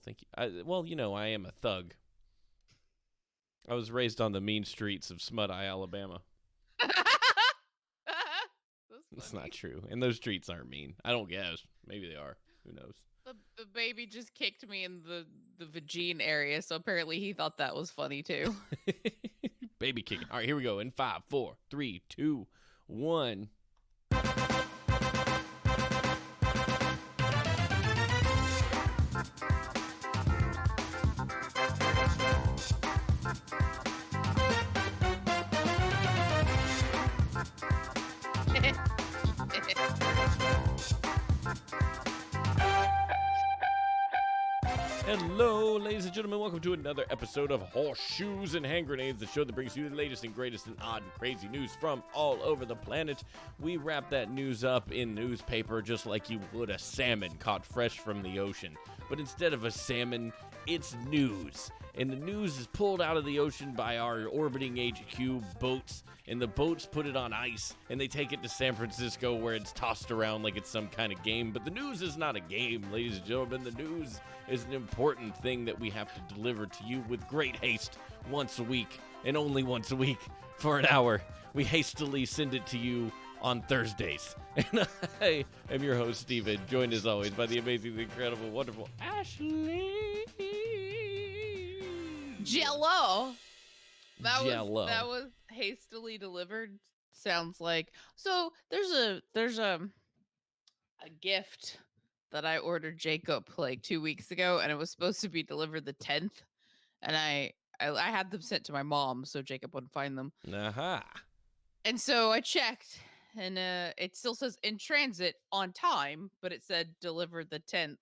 thank you. I am a thug. I was raised on the mean streets of Smut Eye, Alabama. That's not true. And those streets aren't mean. I don't guess. Maybe they are. Who knows? The baby just kicked me in the vagine area, so apparently he thought that was funny too. Baby kicking. All right, here we go. In 5, 4, 3, 2, 1. Hello, ladies and gentlemen. Welcome to another episode of Horseshoes and Hand Grenades, the show that brings you the latest and greatest and odd and crazy news from all over the planet. We wrap that news up in newspaper just like you would a salmon caught fresh from the ocean. But instead of a salmon, it's news. And the news is pulled out of the ocean by our orbiting HQ boats, and the boats put it on ice, and they take it to San Francisco where it's tossed around like it's some kind of game. But the news is not a game, ladies and gentlemen. The news is an important thing that we have to deliver to you with great haste once a week, and only once a week for an hour. We hastily send it to you on Thursdays. And I am your host, Steven, joined as always by the amazing, incredible, wonderful Ashley. Jello. That Jello. was hastily delivered. Sounds like. So there's a gift that I ordered Jacob like 2 weeks ago, and it was supposed to be delivered the 10th, and I had them sent to my mom so Jacob wouldn't find them. Aha. And so I checked, and it still says in transit on time, but it said delivered the 10th.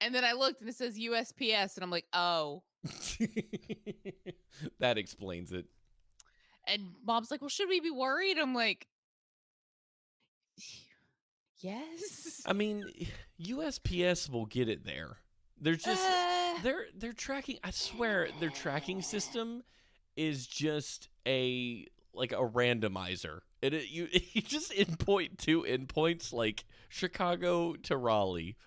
And then I looked and it says USPS, and I'm like, oh. That explains it. And mom's like, well, should we be worried? I'm like, yes. I mean, USPS will get it there. They're just they're tracking. I swear, their tracking system is just a randomizer. You just input 2 endpoints like Chicago to Raleigh,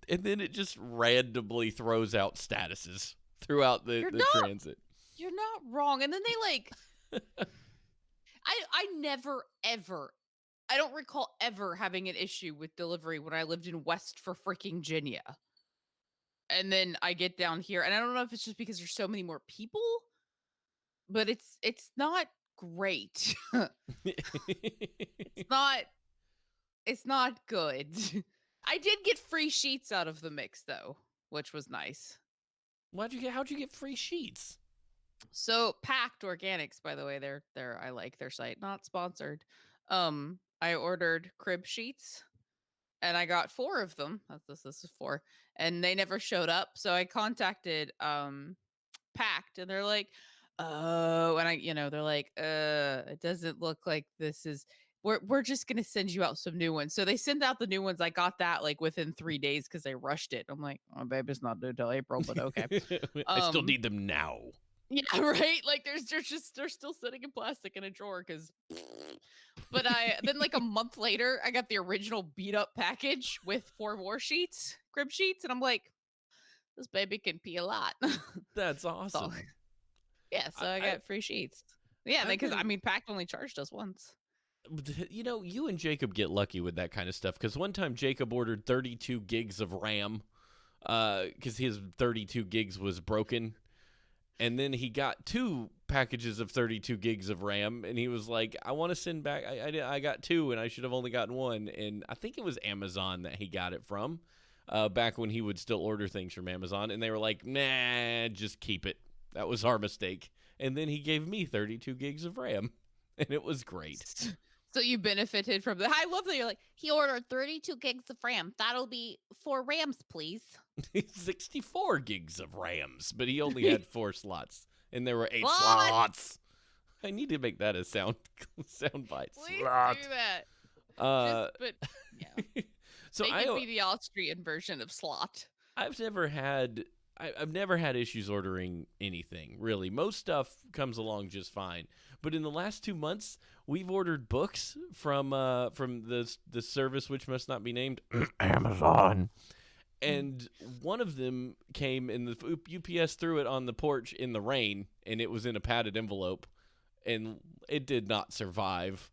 and then it just randomly throws out statuses throughout the transit. You're not wrong. And then they I never ever, I don't recall ever having an issue with delivery when I lived in West for freaking Virginia. And then I get down here, and I don't know if it's just because there's so many more people, but it's not great. It's not good. I did get free sheets out of the mix though, which was nice. How'd you get free sheets? So Packed Organics, by the way, they're I like their site, not sponsored. I ordered crib sheets, and I got 4 of them. This is 4, and they never showed up. So I contacted Packed, and they're like, oh, and they're like, it doesn't look like this is. We're just gonna send you out some new ones. So they sent out the new ones. I got that like within 3 days because they rushed it. I'm like, oh, babe, it's not due till April, but okay. I still need them now. Yeah, right. Like they're still sitting in plastic in a drawer because. But then like a month later, I got the original beat up package with 4 more sheets, crib sheets, and I'm like, this baby can pee a lot. That's awesome. So I got free sheets. Yeah, because Packed only charged us once. You and Jacob get lucky with that kind of stuff, because one time Jacob ordered 32 gigs of RAM because his 32 gigs was broken. And then he got 2 packages of 32 gigs of RAM, and he was like, I want to send back, I got 2, and I should have only gotten 1. And I think it was Amazon that he got it from, back when he would still order things from Amazon. And they were like, nah, just keep it. That was our mistake. And then he gave me 32 gigs of RAM, and it was great. So you benefited from that. I love that you're like, he ordered 32 gigs of RAM. That'll be 4 RAMs, please. 64 gigs of RAMs, but he only had 4 slots, and there were 8 slots. I need to make that a sound bite. Please slot. Do that. But yeah. So Make it be the Austrian version of slot. I've never had issues ordering anything, really. Most stuff comes along just fine. But in the last 2 months, we've ordered books from the service which must not be named, Amazon. And one of them came and the UPS threw it on the porch in the rain, and it was in a padded envelope, and it did not survive.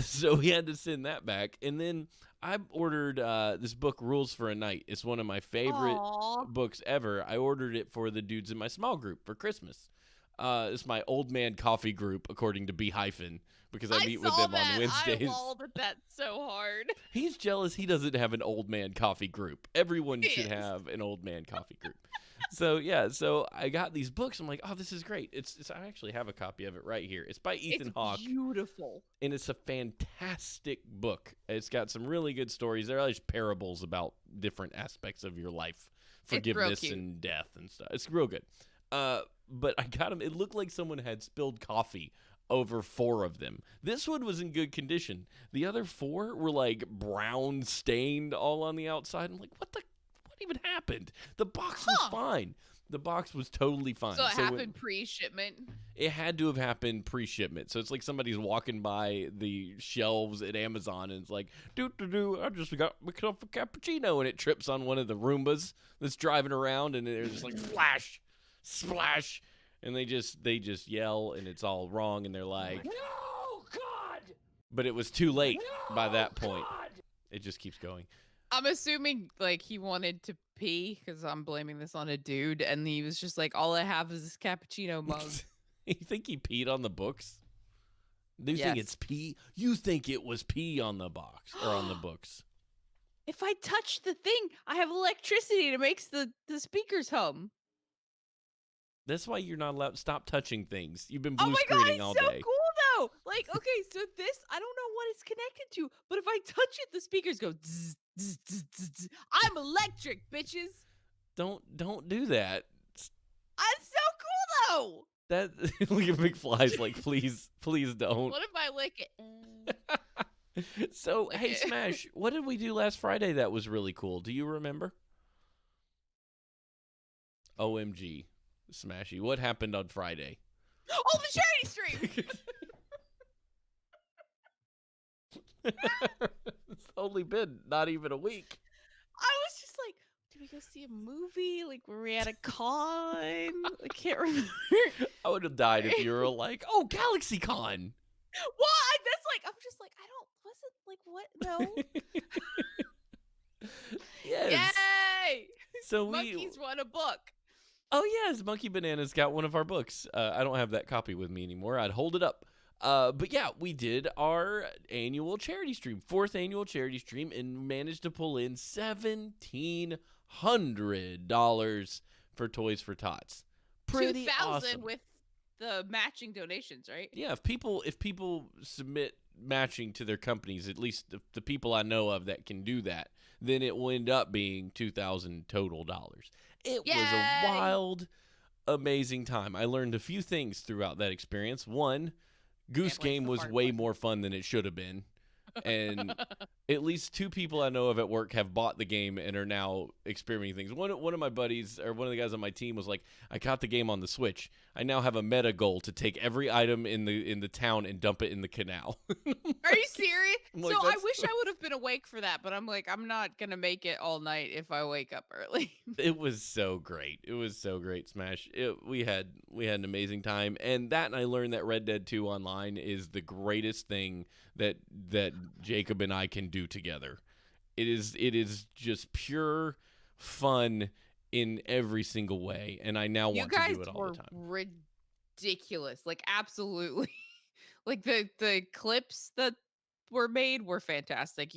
So we had to send that back. And then I ordered this book, Rules for a Night. It's one of my favorite Aw. books ever. I ordered it for the dudes in my small group for Christmas. It's my old man coffee group, according to B hyphen, because I meet with saw them on that. Wednesdays. I lolled at that so hard. He's jealous he doesn't have an old man coffee group. Everyone He should is. have an old man coffee group. So yeah, so I got these books. I'm like, oh, this is great. It's I actually have a copy of it right here. It's by Ethan Hawke, Beautiful. and it's a fantastic book. It's got some really good stories. There are just parables about different aspects of your life, forgiveness cute. and death and stuff. It's real good. But I got them. It looked like someone had spilled coffee over 4 of them. This one was in good condition. The other 4 were like brown stained all on the outside. I'm like, what even happened? The box was fine. The box was totally fine. So it happened pre-shipment? It had to have happened pre-shipment. So it's like somebody's walking by the shelves at Amazon and it's like, I just got myself a cappuccino, and it trips on one of the Roombas that's driving around, and they're just like flash, splash, and they just yell, and it's all wrong, and they're like, No, God! but it was too late by No, that point. God! It just keeps going. I'm assuming like he wanted to pee, because I'm blaming this on a dude, and he was just like, all I have is this cappuccino mug. You think he peed on the books? You think Yes. it's pee? You think it was pee on the box or on the books? If I touch the thing, I have electricity that makes the speakers hum. That's why you're not allowed to stop touching things. You've been Oh blue my god, screening it's all so day. cool though. Like, okay, so this, I don't know what it's connected to, but if I touch it, the speakers go zzz, zzz, zzz, zzz, zzz. I'm electric, bitches. Don't do that. That's so cool though. That look at McFly's like, please don't. What if I lick it? So hey, Smash, what did we do last Friday that was really cool? Do you remember? OMG, Smashy, what happened on Friday? Oh, the charity stream. It's only been not even a week. I was just like, did we go see a movie? Like, were we at a con? I can't remember. I would have died if you were like, oh, GalaxyCon. Why? That's like, I'm just like, I don't, wasn't like, what? No. Yes. Yay! So Monkeys won a book. Oh yes, Monkey Banana's got one of our books. I don't have that copy with me anymore. I'd hold it up. But yeah, we did our annual charity stream, 4th annual charity stream, and managed to pull in $1,700 for Toys for Tots. Pretty 2,000 awesome. with the matching donations, right? Yeah, if people submit matching to their companies, at least the people I know of that can do that, then it will end up being $2,000 total dollars. It was a wild, amazing time. I learned a few things throughout that experience. One, Goose Game was way more fun than it should have been. And at least 2 people I know of at work have bought the game and are now experimenting things. One of my buddies, or one of the guys on my team, was like, I got the game on the Switch. I now have a meta goal to take every item in the town and dump it in the canal. Are you serious? Like, So I wish I would have been awake for that, but I'm like, I'm not going to make it all night if I wake up early. It was so great. It was so great, Smash. We had an amazing time. And I learned that Red Dead 2 Online is the greatest thing that Jacob and I can do together. It is just pure fun in every single way, and I now want to do it all the time. You guys were ridiculous. Like, absolutely. Like, the clips that were made were fantastic.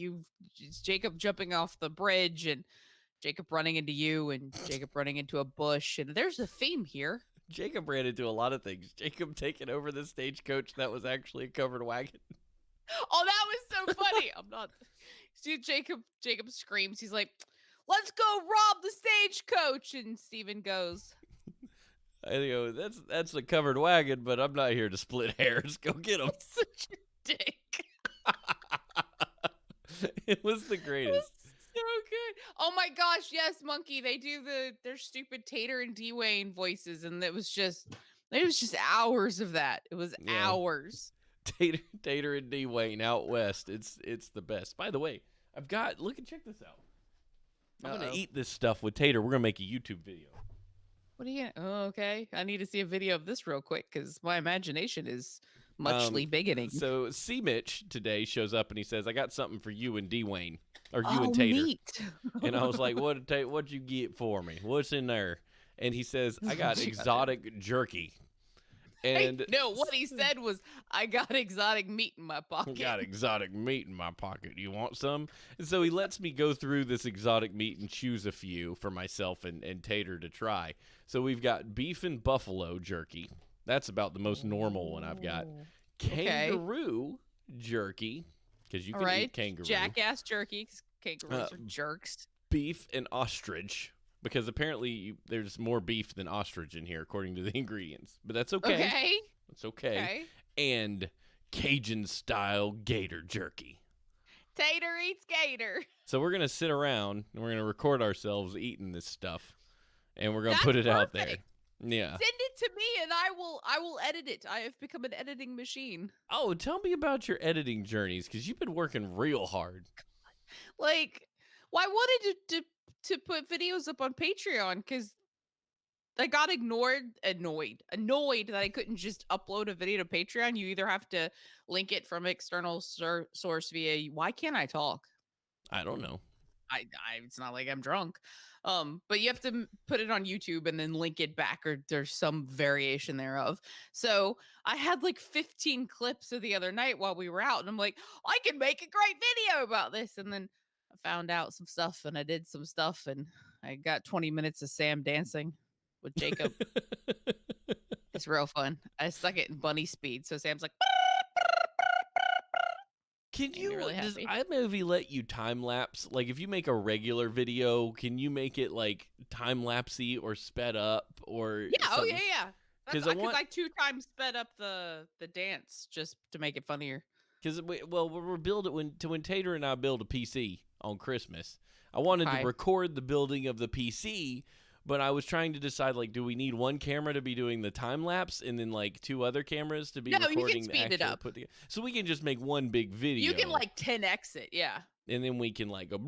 Jacob jumping off the bridge, and Jacob running into you, and Jacob running into a bush, and there's a theme here. Jacob ran into a lot of things. Jacob taking over the stagecoach that was actually a covered wagon. Oh, that was so funny. I'm not. Dude, Jacob screams. He's like, "Let's go rob the stagecoach!" And Steven goes, I go, that's a covered wagon, but I'm not here to split hairs. Go get him. "Such a dick." It was the greatest. So good. Oh my gosh, yes, Monkey. They do their stupid Tater and Dwayne voices, and it was just hours of that. It was hours. Tater and D Wayne out west. It's the best. By the way, check this out. I'm going to Uh-oh. eat this stuff with Tater. We're going to make a YouTube video. What are you gonna? Oh, okay. I need to see a video of this real quick because my imagination is muchly beginning. So C. Mitch today shows up and he says, I got something for you and Dwayne, or you and Oh, Tater. neat. And I was like, what'd you get for me? What's in there? And he says, I got exotic jerky. And no, what he said was, I got exotic meat in my pocket. got exotic meat in my pocket. You want some? And so he lets me go through this exotic meat and choose a few for myself and Tater to try. So we've got beef and buffalo jerky. That's about the most normal one I've got. Kangaroo jerky, because you can eat kangaroo. Jackass jerky, 'cause kangaroos are jerks. Beef and ostrich, because apparently there's more beef than ostrich in here, according to the ingredients. But that's okay. Okay. It's okay. And Cajun-style gator jerky. Tater eats gator. So we're going to sit around, and we're going to record ourselves eating this stuff, and we're going to put it out there. Yeah. Send it to me, and I will edit it. I have become an editing machine. Oh, tell me about your editing journeys, because you've been working real hard. Like, well, I wanted to put videos up on Patreon because I got annoyed that I couldn't just upload a video to Patreon. You either have to link it from external source via. Why can't I talk? I don't know. It's not like I'm drunk. But you have to put it on YouTube and then link it back, or there's some variation thereof. So I had like 15 clips of the other night while we were out, and I'm like, I can make a great video about this. And then I found out some stuff, and I did some stuff, and I got 20 minutes of Sam dancing with Jacob. It's real fun. I stuck it in bunny speed, so Sam's like, can you, really does happy. iMovie let you time lapse? Like, if you make a regular video, can you make it like time lapsey or sped up or yeah, something? oh yeah. Because I 2 times sped up the dance just to make it funnier. Because we're building when Tater and I build a PC on Christmas, I wanted to record the building of the PC. But I was trying to decide, like, do we need one camera to be doing the time lapse and then like 2 other cameras to be recording you can speed it up. So we can just make one big video. You can like 10x it, yeah. And then we can like go,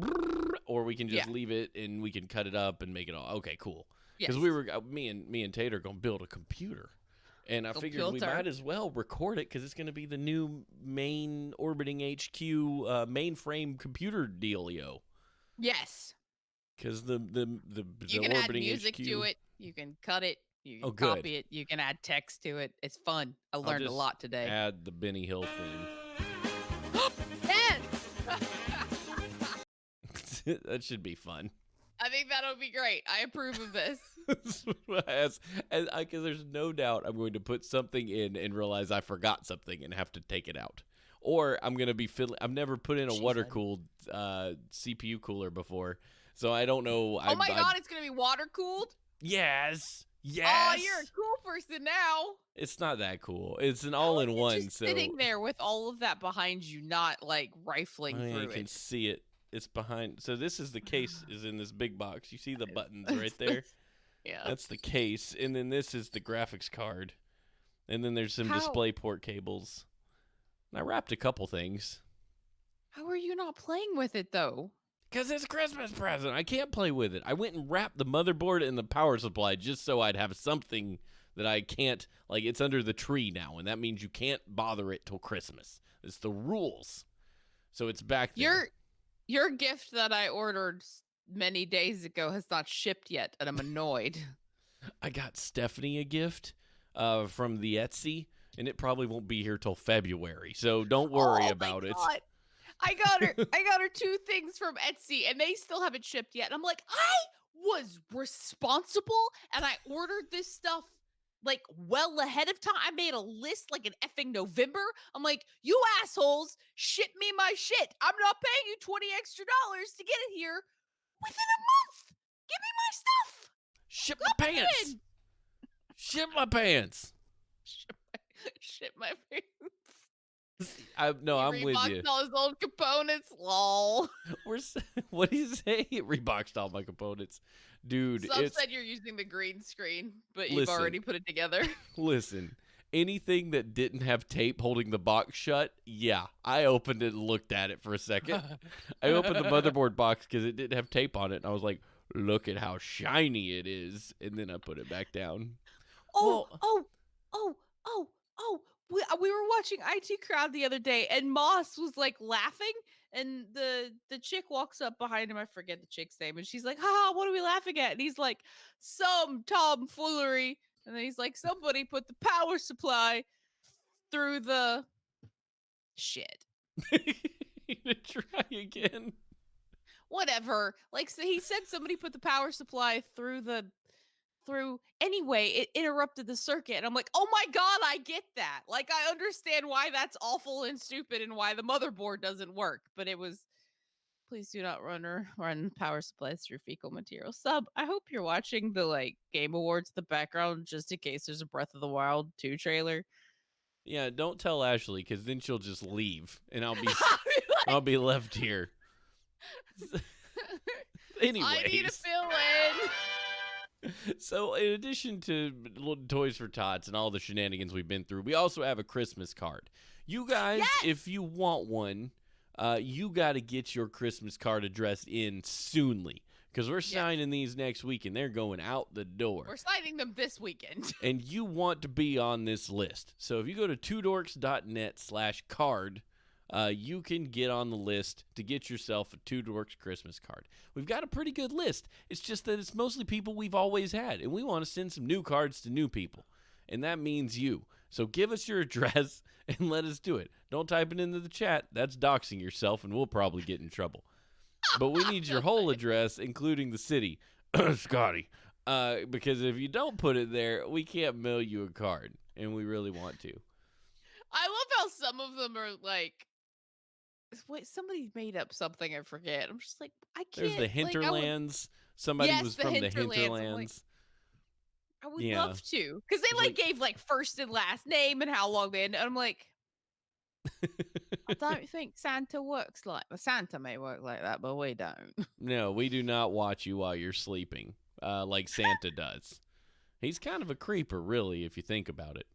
or we can just leave it and we can cut it up and make it all okay, cool. Because me and Tater are gonna build a computer, and I figured we might as well record it because it's gonna be the new main orbiting HQ mainframe computer dealio. Yes. Because the you can add music HQ, to it. You can cut it. You can copy it. You can add text to it. It's fun. I learned a lot today. Add the Benny Hill theme. That should be fun. I think that'll be great. I approve of this. Because there's no doubt I'm going to put something in and realize I forgot something and have to take it out. Or I'm going to be fiddling. I've never put in a water-cooled CPU cooler before. So I don't know. Oh my God, it's going to be water cooled? Yes. Oh, you're a cool person now. It's not that cool. It's an all-in-one. Just sitting there with all of that behind you, not like rifling through it. You can see it. It's behind. So this is the case is in this big box. You see the buttons right there? Yeah. That's the case. And then this is the graphics card. And then there's some display port cables. And I wrapped a couple things. How are you not playing with it, though? Because it's a Christmas present. I can't play with it. I went and wrapped the motherboard and the power supply just so I'd have something that I can't, like, it's under the tree now, and that means you can't bother it till Christmas. It's the rules. So it's back there. Your gift that I ordered many days ago has not shipped yet, and I'm annoyed. I got Stephanie a gift from the Etsy, and it probably won't be here till February, so don't worry about it. I got her 2 things from Etsy, and they still haven't shipped yet. And I'm like, I was responsible, and I ordered this stuff like well ahead of time. I made a list like in effing November. I'm like, you assholes, ship me my shit. I'm not paying you $20 extra to get it here within a month. Give me my stuff. Ship my pants. Ship my pants. Ship my pants. I'm with you. All his old components, lol. What do you say? It reboxed all my components, dude. Some said you're using the green screen, but you've already put it together. Listen, anything that didn't have tape holding the box shut, yeah, I opened it and looked at it for a second. I opened the motherboard box because it didn't have tape on it, and I was like, look at how shiny it is. And then I put it back down. Oh, Well, oh, oh, oh, oh. We were watching IT Crowd the other day, and Moss was like laughing, and the chick walks up behind him. I forget the chick's name, and she's like, "Ha, what are we laughing at?" And he's like, "Some tomfoolery." And then he's like, "Somebody put the power supply through the shit." try again. Whatever. Like, so he said somebody put the power supply through anyway, it interrupted the circuit. And I'm like, oh my god, I get that. Like, I understand why that's awful and stupid and why the motherboard doesn't work. But it was, please do not run power supplies through fecal material. Sub, I hope you're watching the like Game Awards in the background just in case there's a Breath of the Wild 2 trailer. Yeah, don't tell Ashley because then she'll just leave, and I'll be Like, I'll be left here. I need to Anyways, fill in. so in addition to Toys for Tots and all the shenanigans we've been through, we also have a Christmas card. You guys, Yes! if you want one, you got to get your Christmas card addressed in soonly because we're signing these next week and they're going out the door. We're signing them this weekend. And you want to be on this list. So if you go to twodorks.net/card, you can get on the list to get yourself a Two Dorks Christmas card. We've got a pretty good list. It's just that it's mostly people we've always had, and we want to send some new cards to new people. And that means you. So give us your address and let us do it. Don't type it into the chat. That's doxing yourself, and we'll probably get in trouble. But we need your whole address, including the city. Scotty. Because if you don't put it there, we can't mail you a card, and we really want to. I love how some of them are like, wait, somebody made up something. I forget. I'm just like, I can't. There's the Hinterlands. Somebody Yes, was the from the Hinterlands. I'm like, Hinterlands. I would Yeah. love to, because they It's like like- gave like first and last name and how long they. And I'm like, I don't think Santa works like Santa may work like that, but we don't. No, we do not watch you while you're sleeping, like Santa does. He's kind of a creeper, really, if you think about it.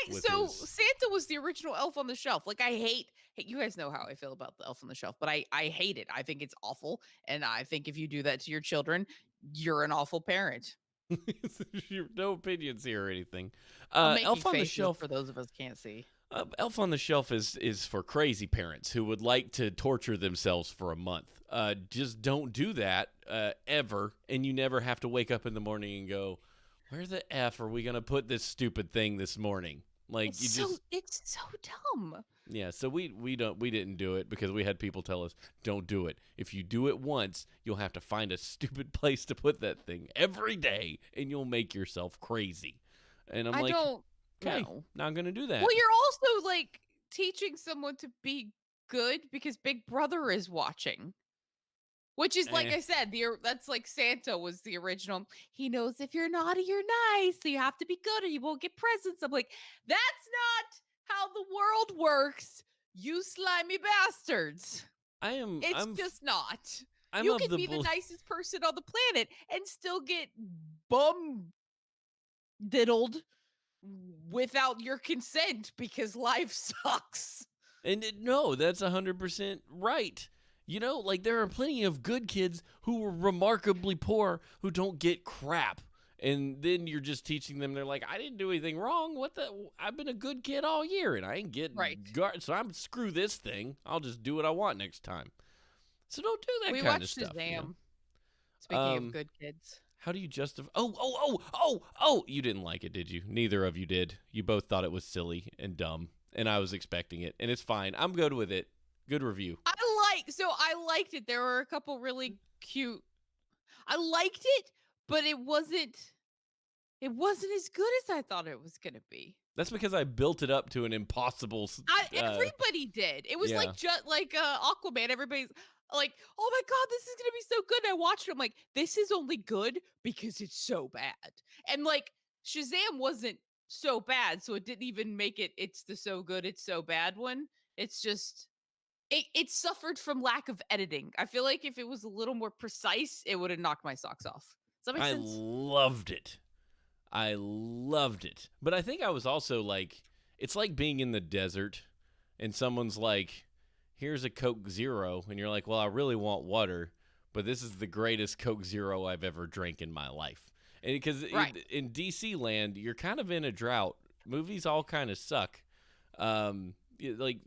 with So his- Santa was the original Elf on the Shelf. Like, I hate. Hey, you guys know how I feel about the Elf on the Shelf, but I hate it. I think it's awful, and I think if you do that to your children, you're an awful parent. no opinions here or anything. I'm making Elf on the faces Shelf. for those of us can't see. Elf on the Shelf is for crazy parents who would like to torture themselves for a month. Just don't do that ever, and you never have to wake up in the morning and go, "Where the f are we gonna put this stupid thing this morning?" Like It's so dumb. yeah. So we didn't do it because we had people tell us don't do it. If you do it once, you'll have to find a stupid place to put that thing every day, and you'll make yourself crazy. And I'm I like, don't okay, know. not gonna do that. Well, you're also like teaching someone to be good because Big Brother is watching. Which is like Eh. I said, that's like Santa was the original. He knows if you're naughty, you're nice. So you have to be good or you won't get presents. I'm like, that's not how the world works, you slimy bastards. It's just not. I'm You of can the be the bel- nicest person on the planet and still get bum diddled without your consent because life sucks. No, that's 100% right. You know, like there are plenty of good kids who were remarkably poor who don't get crap. And then you're just teaching them. They're like, I didn't do anything wrong. What the? I've been a good kid all year, and I ain't getting Right. so I'm screw this thing. I'll just do what I want next time. So don't do that We kind of watched stuff. Shazam. You know? Speaking of good kids. How do you justify? Oh! You didn't like it, did you? Neither of you did. You both thought it was silly and dumb, and I was expecting it, and it's fine. I'm good with it. Good review. I liked it. There were a couple really cute. I liked it, but it wasn't as good as I thought it was gonna be. That's because I built it up to an impossible. Everybody did. It was yeah. like just like Aquaman. Everybody's like, "Oh my god, this is gonna be so good!" And I watched it. I'm like, "This is only good because it's so bad." And like Shazam wasn't so bad, so it didn't even make it. It's the so good, it's so bad one. It's just it suffered from lack of editing. I feel like if it was a little more precise, it would have knocked my socks off. Does that make I sense? loved it. I loved it. But I think I was also like, it's like being in the desert and someone's like, here's a Coke Zero. And you're like, well, I really want water, but this is the greatest Coke Zero I've ever drank in my life. And because Right. in DC land, you're kind of in a drought. Movies all kind of suck. Like,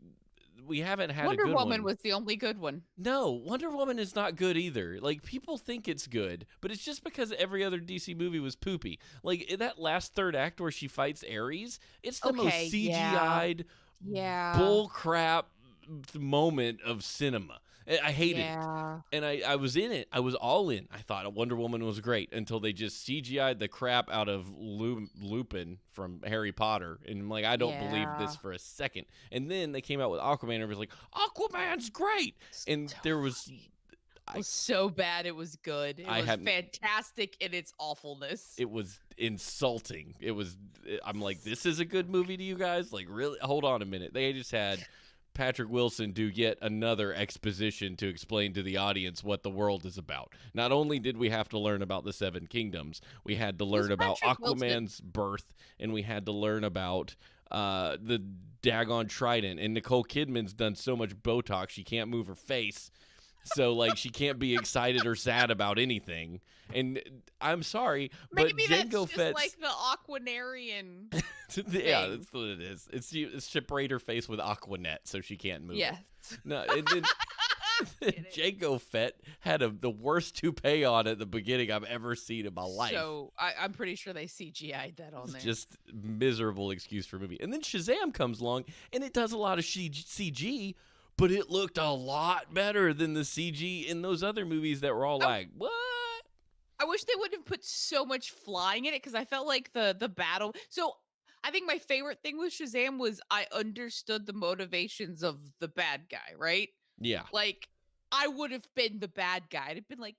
we haven't had a Wonder good Woman one. was the only good one. No, Wonder Woman is not good either. Like, people think it's good, but it's just because every other DC movie was poopy. Like, in that last third act where she fights Ares, it's the most Okay, yeah. CGI'd Yeah. bull crap moment of cinema. I hated it. Yeah. And I was in it. I was all in. I thought Wonder Woman was great until they just CGI'd the crap out of Lupin from Harry Potter. And I'm like, I don't believe this Yeah. for a second. And then they came out with Aquaman and it was like, Aquaman's great. And So there was, funny. It I, was so bad it was good. It I was haven't, fantastic in its awfulness. it was insulting. I'm like, this is a good movie to you guys? Like, really? Hold on a minute. They just had Patrick Wilson do yet another exposition to explain to the audience what the world is about. Not only did we have to learn about the Seven Kingdoms, we had to Who's learn about Patrick Wilson? Aquaman's birth, and we had to learn about the daggone trident. And Nicole Kidman's done so much Botox she can't move her face. So, like, she can't be excited or sad about anything. And I'm sorry, but Maybe that's Jango just Fett's... like the Aquanarian yeah, thing. that's what it is. It's she sprayed her face with Aquanet so she can't move Yes. it. No, and then Kidding. Jango Fett had the worst toupee on at the beginning I've ever seen in my life. So I'm pretty sure they CGI'd that on It's there. just miserable excuse for a movie. And then Shazam comes along and it does a lot of CG, but it looked a lot better than the CG in those other movies that were all like, what? I wish they wouldn't have put so much flying in it because I felt like the battle. So I think my favorite thing with Shazam was I understood the motivations of the bad guy, right? Yeah. Like I would have been the bad guy. I'd have been like,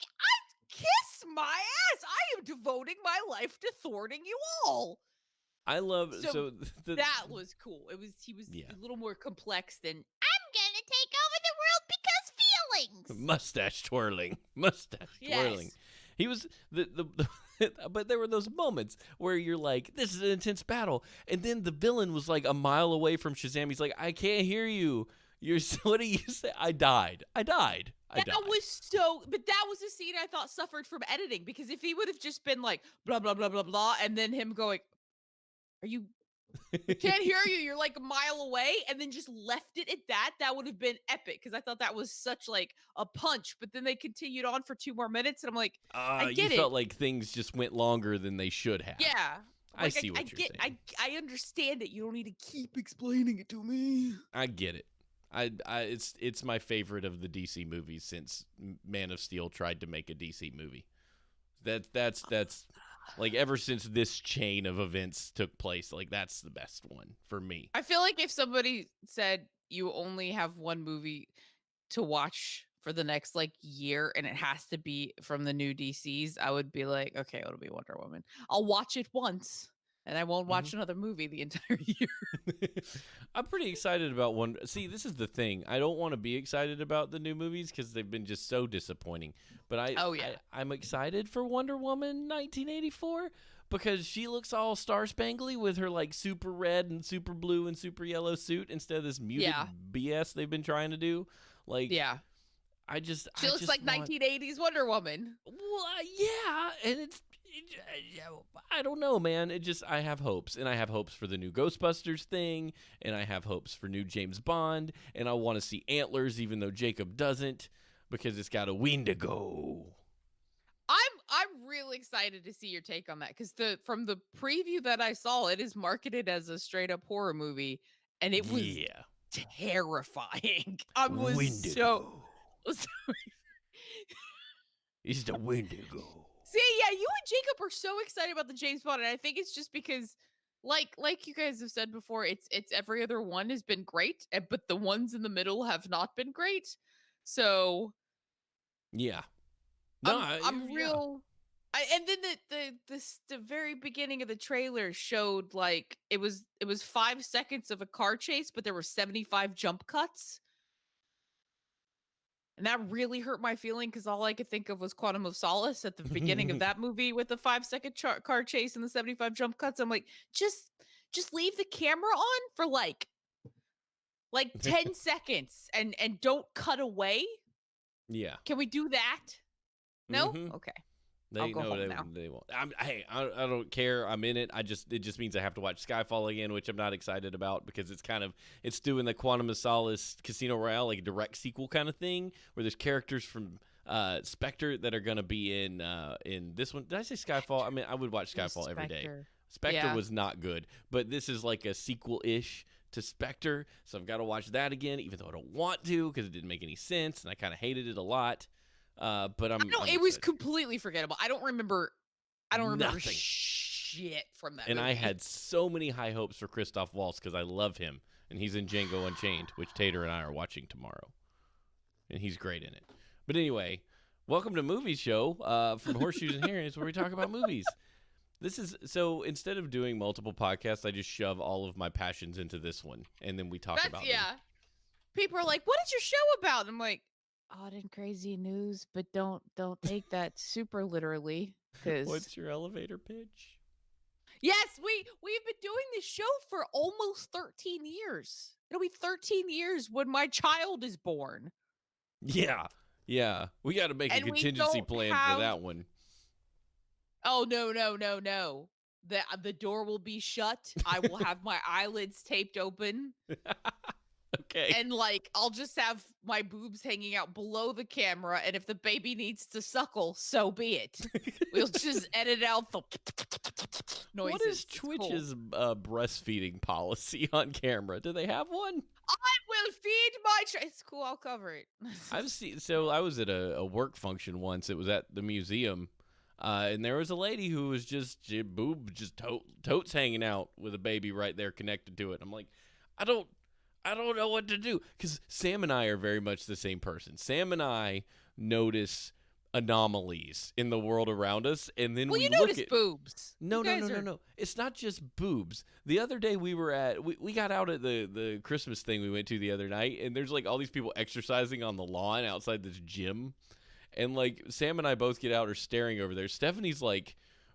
I kiss my ass. I am devoting my life to thwarting you all. I love So that was cool. He was Yeah. a little more complex than I'm gonna take over the world because feelings. Mustache twirling. Yes. He was but there were those moments where you're like, this is an intense battle, and then the villain was like a mile away from Shazam. He's like, I can't hear you. What do you say? I died. That was so, but that was a scene I thought suffered from editing because if he would have just been like blah blah blah blah blah, and then him going, "Are you? I can't hear you. You're like a mile away," and then just left it at that, that would have been epic because I thought that was such like a punch. But then they continued on for 2 more minutes, and I'm like, I You get it. felt like things just went longer than they should have. Yeah, I like, see what you're saying. I understand it. You don't need to keep explaining it to me. I get it. It's my favorite of the DC movies since Man of Steel tried to make a DC movie. That's like ever since this chain of events took place, like that's the best one for me. I feel like if somebody said you only have one movie to watch for the next like year and it has to be from the new DCs, I would be like, okay, it'll be Wonder Woman. I'll watch it once and I won't watch another movie the entire year. I'm pretty excited about one. See, this is the thing. I don't want to be excited about the new movies because they've been just so disappointing. But I'm excited for Wonder Woman 1984 because she looks all star spangly with her like super red and super blue and super yellow suit instead of this muted BS they've been trying to do. Like, yeah. She looks like 1980s Wonder Woman. Well, yeah, and I don't know, man. I have hopes, and I have hopes for the new Ghostbusters thing, and I have hopes for new James Bond, and I want to see antlers, even though Jacob doesn't, because it's got a Wendigo. I'm really excited to see your take on that because from the preview that I saw, it is marketed as a straight up horror movie, and it was terrifying. I was Wendigo. so. It's the Wendigo. See, yeah, you and Jacob are so excited about the James Bond, and I think it's just because, like you guys have said before, it's every other one has been great, but the ones in the middle have not been great. So, yeah, no, I'm real. And then the very beginning of the trailer showed like it was 5 seconds of a car chase, but there were 75 jump cuts. And that really hurt my feeling because all I could think of was Quantum of Solace at the beginning of that movie with the 5 second car chase and the 75 jump cuts. I'm like, just leave the camera on for like 10 seconds and don't cut away. Yeah. Can we do that? No? Mhm. Okay. I'll They go know home now. they won't. I don't care. I'm in it. It just means I have to watch Skyfall again, which I'm not excited about because it's doing the Quantum of Solace Casino Royale, like a direct sequel kind of thing, where there's characters from Spectre that are gonna be in this one. Did I say Skyfall? I mean, I would watch Skyfall every day. Spectre Yeah. was not good, but this is like a sequel-ish to Spectre, so I've got to watch that again, even though I don't want to because it didn't make any sense and I kind of hated it a lot. But I'm it was completely forgettable. I don't remember Nothing. shit from that And movie. I had so many high hopes for Christoph Waltz because I love him, and he's in Django Unchained, which Tater and I are watching tomorrow, and he's great in it. But anyway, welcome to Movie Show from Horseshoes and Herrings, where we talk about movies. This is so instead of doing multiple podcasts, I just shove all of my passions into this one, and then we talk about them. People are like, "What is your show about?" And I'm like, odd and crazy news, but don't take that super literally. What's your elevator pitch? Yes, we've been doing this show for almost 13 years. It'll be 13 years when my child is born. Yeah. We got to make a contingency plan for that one. Oh, no. The door will be shut. I will have my eyelids taped open. Okay. And I'll just have my boobs hanging out below the camera, and if the baby needs to suckle, so be it. We'll just edit out the noises. What is Twitch's breastfeeding policy on camera? Do they have one? I will feed my child. It's cool. I'll cover it. I've seen. So I was at a work function once. It was at the museum, and there was a lady who was just totes hanging out with a baby right there connected to it. I'm like, I don't know what to do because Sam and I are very much the same person. Sam and I notice anomalies in the world around us, and then we notice boobs. No. It's not just boobs. The other day we got out at the Christmas thing we went to the other night, and there's all these people exercising on the lawn outside this gym, and Sam and I both get out or staring over there. Stephanie's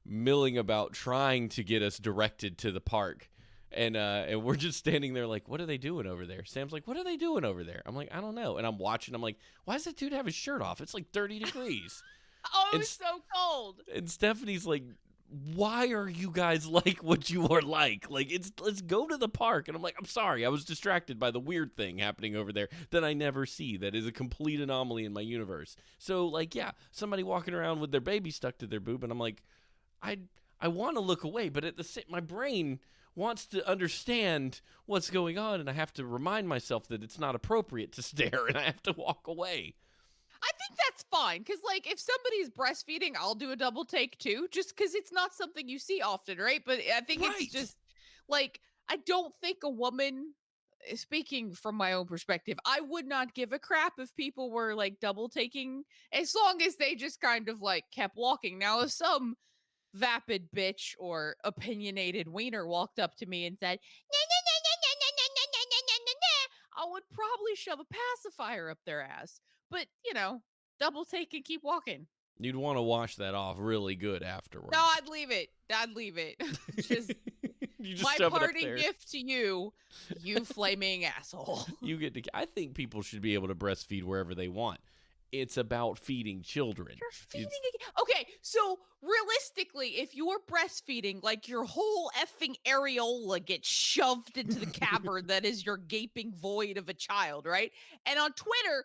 milling about trying to get us directed to the park. And we're just standing there what are they doing over there? Sam's like, what are they doing over there? I'm like, I don't know. And I'm watching. I'm like, why does that dude have his shirt off? It's 30 degrees. It's so cold. And Stephanie's like, why are you guys like what you are like? Let's go to the park. And I'm like, I'm sorry. I was distracted by the weird thing happening over there that I never see. That is a complete anomaly in my universe. So somebody walking around with their baby stuck to their boob. And I'm like, I want to look away, but my brain wants to understand what's going on, and I have to remind myself that it's not appropriate to stare, and I have to walk away. I think that's fine, because if somebody's breastfeeding, I'll do a double take too, just because it's not something you see often, right? But I think it's just I don't think a woman, speaking from my own perspective, I would not give a crap if people were double taking, as long as they just kind of kept walking. Now, if some vapid bitch or opinionated wiener walked up to me and said, I would probably shove a pacifier up their ass. But, double take and keep walking. You'd want to wash that off really good afterwards. No, I'd leave it. Just my parting gift to you, you flaming asshole. I think people should be able to breastfeed wherever they want. It's about feeding children. You're feeding okay, so realistically, if you're breastfeeding, your whole effing areola gets shoved into the cavern that is your gaping void of a child, right? And on Twitter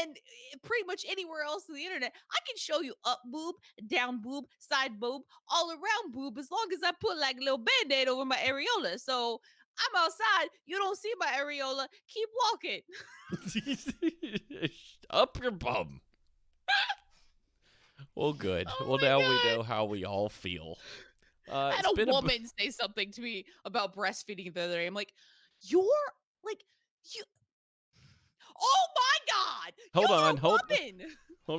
and pretty much anywhere else on the internet, I can show you up boob, down boob, side boob, all around boob, as long as I put a little band-aid over my areola. So I'm outside. You don't see my areola. Keep walking. Up your bum. Well, good. Now God. we know how we all feel. I had a woman say something to me about breastfeeding the other day. I'm like, you. Oh my God! Hold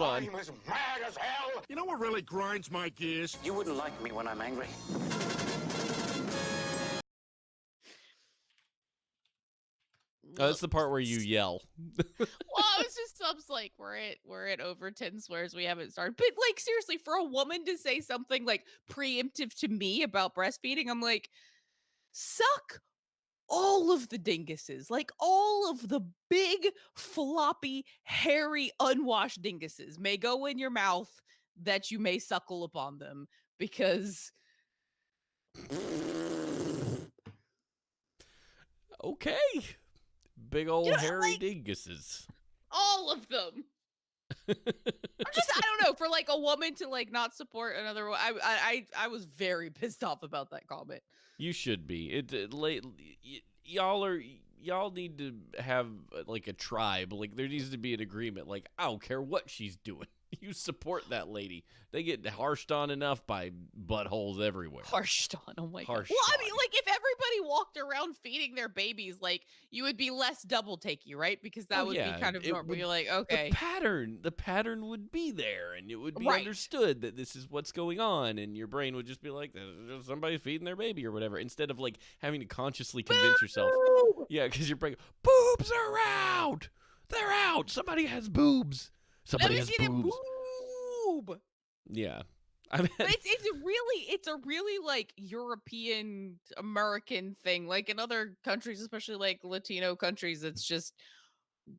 on. I'm as mad as hell. You know what really grinds my gears? You wouldn't like me when I'm angry. Oh, that's the part where you yell. Well, it's just subs like we're at over 10 swears we haven't started. But like seriously, for a woman to say something like preemptive to me about breastfeeding, I'm like, suck all of the dinguses, like all of the big, floppy, hairy, unwashed dinguses may go in your mouth that you may suckle upon them because Okay. Big old hairy like dinguses. all of them. I don't know, for like a woman to like not support another one. I was very pissed off about that comment. You should be. Y'all need to have like a tribe. Like there needs to be an agreement. Like I don't care what she's doing. You support that lady. They get harshed on enough by buttholes everywhere. Harshed on, oh my god. Harshed Well, I mean, on. like if everybody walked around feeding their babies, like you would be less double takey, right? Because that Oh, would yeah, be kind of it normal. would- You're like, okay, The pattern would be there, and it would be Right. understood that this is what's going on, and your brain would just be like, "There's somebody feeding their baby or whatever," instead of like having to consciously convince yourself. Yeah, because your brain, boobs are out. They're out. Somebody has boobs. let Somebody me has see them boobs. boob. Yeah. I mean, But it's a really like European American thing. Like in other countries, especially like Latino countries, it's just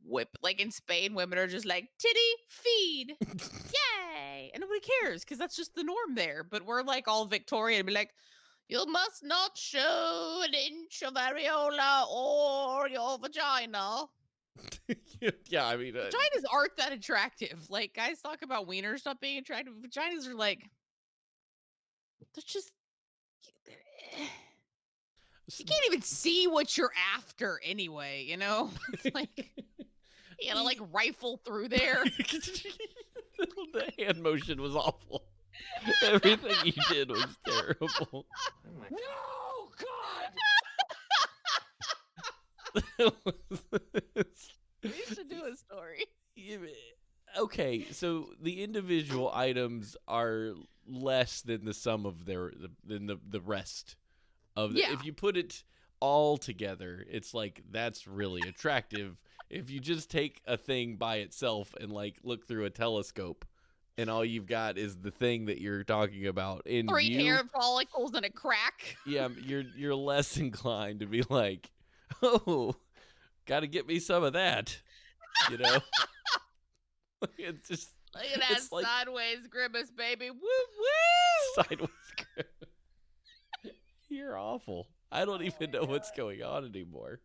whip. Like in Spain, women are just like titty feed, yay, and nobody cares because that's just the norm there. But we're like all Victorian, and be like, you must not show an inch of areola or your vagina. yeah, I mean, Vaginas aren't that attractive. Like guys talk about wieners not being attractive. Vaginas are like they're just you can't even see what you're after anyway, you know? It's like you gotta like rifle through there. the hand motion was awful. Everything you did was terrible. No, God! We should do a story. Okay, so the individual items are less than the sum of than the rest of the. Yeah. If you put it all together, it's like that's really attractive. If you just take a thing by itself and like look through a telescope, and all you've got is the thing that you're talking about in 3 view, hair follicles and a crack. yeah, you're less inclined to be like, oh, got to get me some of that, you know. It's just Look at that it's like sideways grimace, baby. Woo woo! sideways. You're awful. I don't even know what's going on anymore.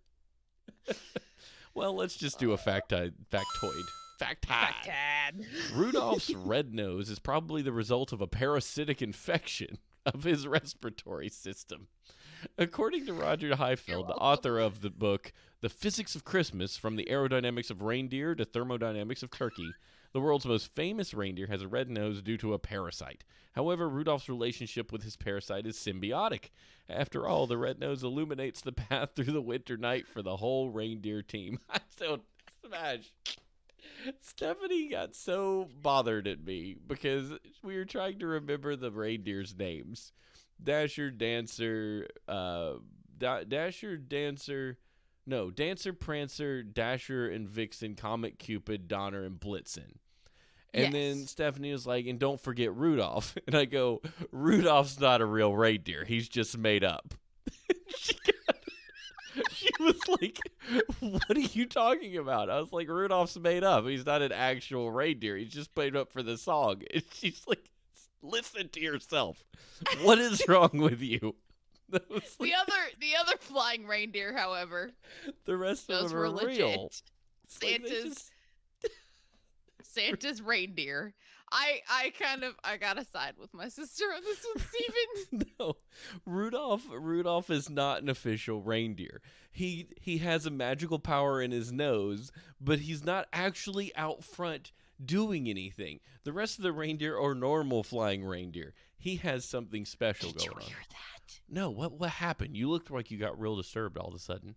Well, let's just do a factoid. Factad. Rudolph's red nose is probably the result of a parasitic infection of his respiratory system. According to Roger Highfield, the author of the book The Physics of Christmas, From the Aerodynamics of Reindeer to Thermodynamics of Turkey, the world's most famous reindeer has a red nose due to a parasite. However, Rudolph's relationship with his parasite is symbiotic. After all, the red nose illuminates the path through the winter night for the whole reindeer team. I don't smash. Stephanie got so bothered at me because we were trying to remember the reindeers' names. Dancer, Prancer, Dasher, and Vixen, Comet, Cupid, Donner, and Blitzen. And then Yes. Stephanie was like, and don't forget Rudolph. And I go, Rudolph's not a real reindeer. He's just made up. She was like, what are you talking about? I was like, Rudolph's made up. He's not an actual reindeer. He's just made up for the song. And she's like, listen to yourself. What is wrong with you? That was like, The other flying reindeer, however, the rest of those them were are legit. real. It's like they Santa's just- Santa's reindeer. I gotta side with my sister on this one, Steven. No, Rudolph is not an official reindeer. He has a magical power in his nose, but he's not actually out front doing anything. The rest of the reindeer are normal flying reindeer. He has something special Did you going on. hear that? No, what happened? You looked like you got real disturbed all of a sudden.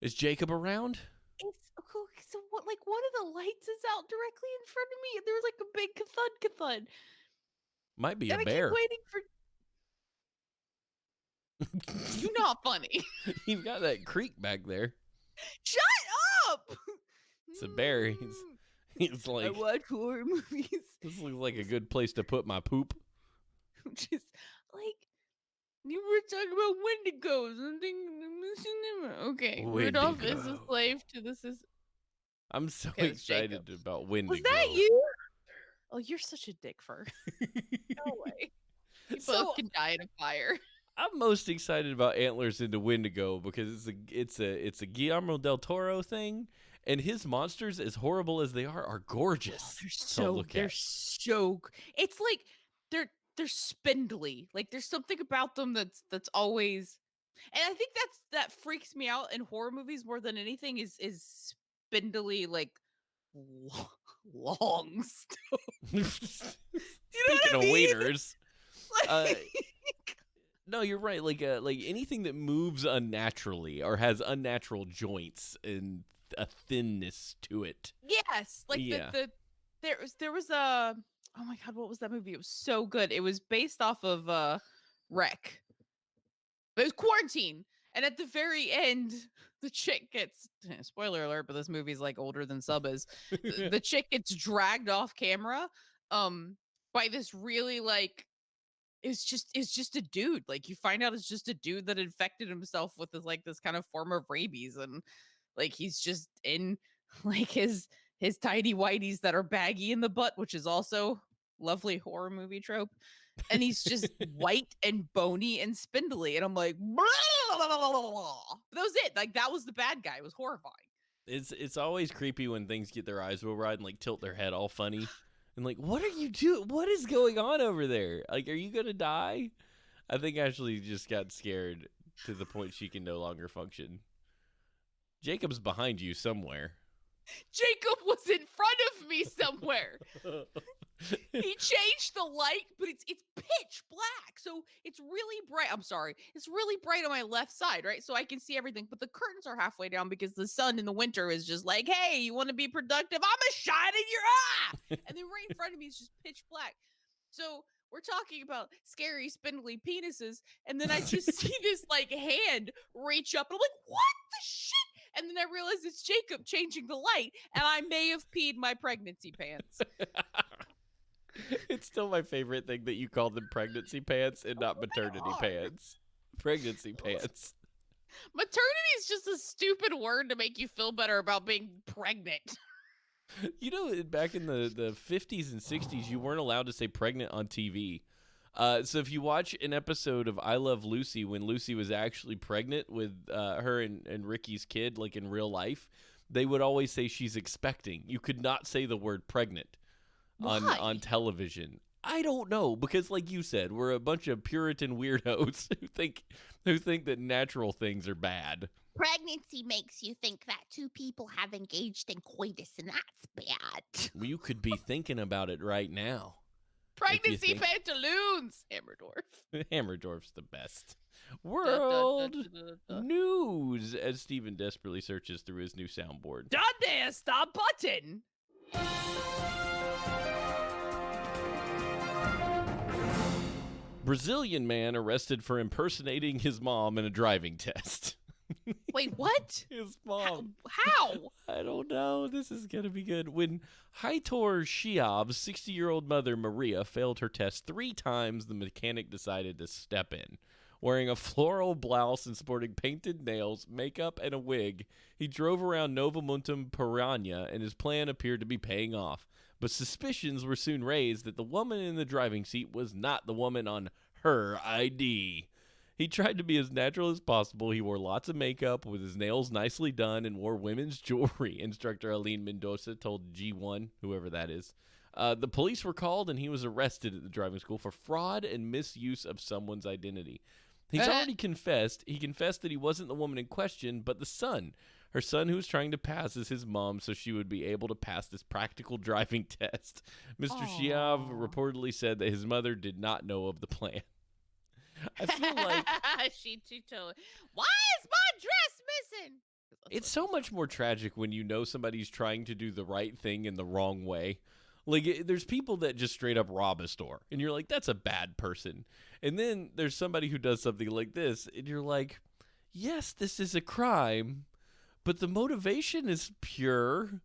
Is Jacob around? It's okay, so what? Like one of the lights is out directly in front of me, and there was like a big thud. Might be And a I bear. keep waiting for. You not funny. You've got that creek back there. Shut up! It's a bear. He's I like, watch horror movies. this looks like a good place to put my poop. Just like you were talking about Wendigos and things. Okay, Rudolph is a Wendigo. slave to the system. I'm so Okay, it's excited Jacob. about Wendigo. Was that you? Oh, you're such a dick fur. No way. You So- both can die in a fire. I'm most excited about Antlers into Wendigo because it's a Guillermo del Toro thing, and his monsters, as horrible as they are gorgeous. It's like they're spindly. Like there's something about them that's always, and I think that freaks me out in horror movies more than anything is spindly, like long stuff. You know Speaking what I of mean? wieners, no, you're right. Like anything that moves unnaturally or has unnatural joints and a thinness to it. Yes, like Yeah. there was a, oh my god, what was that movie? It was so good. It was based off of Wreck. It was Quarantine, and at the very end, the chick gets, spoiler alert, but this movie's like older than Sub is. The chick gets dragged off camera, by this really like. It's just a dude. Like you find out it's just a dude that infected himself with this kind of form of rabies, and like he's just in like his tidy whities that are baggy in the butt, which is also lovely horror movie trope. And he's just white and bony and spindly, and I'm like, that was it. Like that was the bad guy. It was horrifying. It's always creepy when things get their eyes real wide and like tilt their head all funny. And like, what are you doing? What is going on over there? Like, are you gonna die? I think Ashley just got scared to the point she can no longer function. Jacob's behind you somewhere. Jacob was in front of me somewhere. He changed the light, but it's pitch black, so it's really bright. I'm sorry, it's really bright on my left side, right? So I can see everything, but the curtains are halfway down because the sun in the winter is just like, hey, you want to be productive? I'm a shot in your eye, and then right in front of me is just pitch black. So we're talking about scary, spindly penises, and then I just see this like hand reach up, and I'm like, what the shit? And then I realize it's Jacob changing the light, and I may have peed my pregnancy pants. It's still my favorite thing that you call them pregnancy pants and not maternity pants. Pregnancy pants. Maternity is just a stupid word to make you feel better about being pregnant. You know, back in the 50s and 60s, you weren't allowed to say pregnant on TV. So if you watch an episode of I Love Lucy when Lucy was actually pregnant with her and Ricky's kid, like in real life, they would always say she's expecting. You could not say the word pregnant on television. I don't know, because like you said, we're a bunch of Puritan weirdos who think that natural things are bad. Pregnancy makes you think that two people have engaged in coitus, and that's bad. You could be thinking about it right now. Pregnancy pantaloons, Hammerdorf. Hammerdorf's the best. World news, as Steven desperately searches through his new soundboard. Done there, stop button. Brazilian man arrested for impersonating his mom in a driving test. Wait, what? His mom. How? I don't know. This is going to be good. When Heitor Shiav's 60-year-old mother, Maria, failed her test 3 times, the mechanic decided to step in. Wearing a floral blouse and sporting painted nails, makeup, and a wig, he drove around Novomuntum Piranha, and his plan appeared to be paying off. But suspicions were soon raised that the woman in the driving seat was not the woman on her ID. He tried to be as natural as possible. He wore lots of makeup with his nails nicely done and wore women's jewelry, instructor Aline Mendoza told G1, whoever that is. The police were called, and he was arrested at the driving school for fraud and misuse of someone's identity. He's already confessed. He confessed that he wasn't the woman in question, but the son. Her son, who was trying to pass as his mom so she would be able to pass this practical driving test. Mr. Shiav reportedly said that his mother did not know of the plan. I feel like she told. Why is my dress missing? it's so much more tragic when you know somebody's trying to do the right thing in the wrong way. Like, there's people that just straight up rob a store, and you're like, that's a bad person. And then there's somebody who does something like this, and you're like, yes, this is a crime, but the motivation is pure.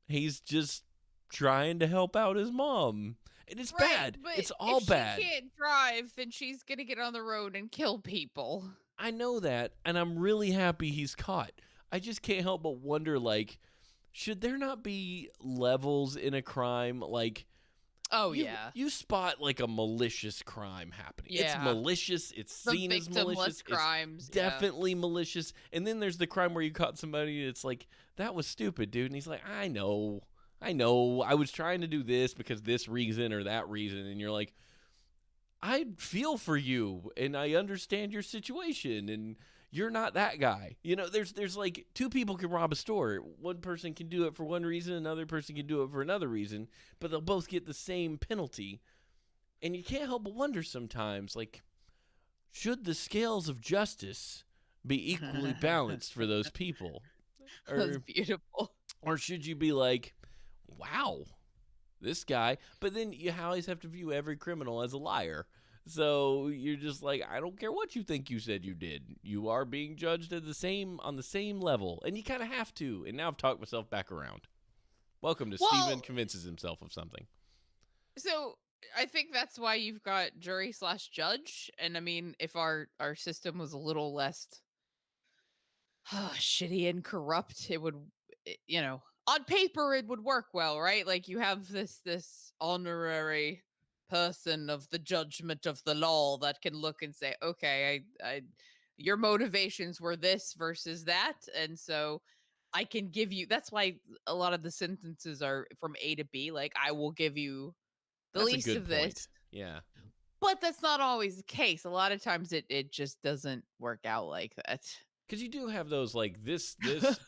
He's just trying to help out his mom. And it's bad. But It's all bad. If she can't drive, then she's gonna get on the road and kill people. I know that, and I'm really happy he's caught. I just can't help but wonder, like, should there not be levels in a crime? Like, Oh, yeah. you spot like a malicious crime happening. Yeah. It's malicious. It's seen as malicious. crimes. It's definitely malicious. And then there's the crime where you caught somebody and it's like, that was stupid, dude. And he's like, I know. I was trying to do this because this reason or that reason. And you're like, I feel for you and I understand your situation and you're not that guy. You know, there's like two people can rob a store. One person can do it for one reason, another person can do it for another reason, but they'll both get the same penalty. And you can't help but wonder sometimes, like, should the scales of justice be equally balanced for those people? That's beautiful. Or should you be like, wow, this guy? But then you always have to view every criminal as a liar. So you're just like, I don't care what you think you said you did. You are being judged at on the same level. And you kind of have to. And now I've talked myself back around. Welcome to Steven Convinces Himself of Something. So I think that's why you've got jury/judge. And I mean, if our system was a little less shitty and corrupt, it would, on paper it would work well, right? Like you have this honorary person of the judgment of the law that can look and say, okay, I your motivations were this versus that, and so I can give you. That's why a lot of the sentences are from A to B. Like I will give you the That's least a good of point. this. Yeah. But that's not always the case. A lot of times it just doesn't work out like that. Because you do have those, like, this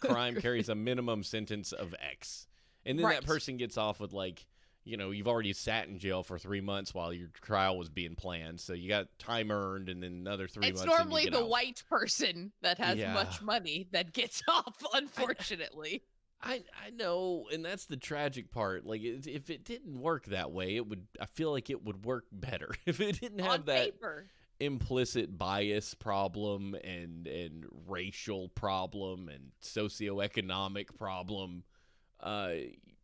crime carries a minimum sentence of X. And then that person gets off with, like, you've already sat in jail for 3 months while your trial was being planned. So you got time earned and then another 3 months. It's normally and you get the out. white person that has much money that gets off, unfortunately. I know, and that's the tragic part. Like, if it didn't work that way, I feel like it would work better. If it didn't have On that paper. implicit bias problem and racial problem and socioeconomic problem,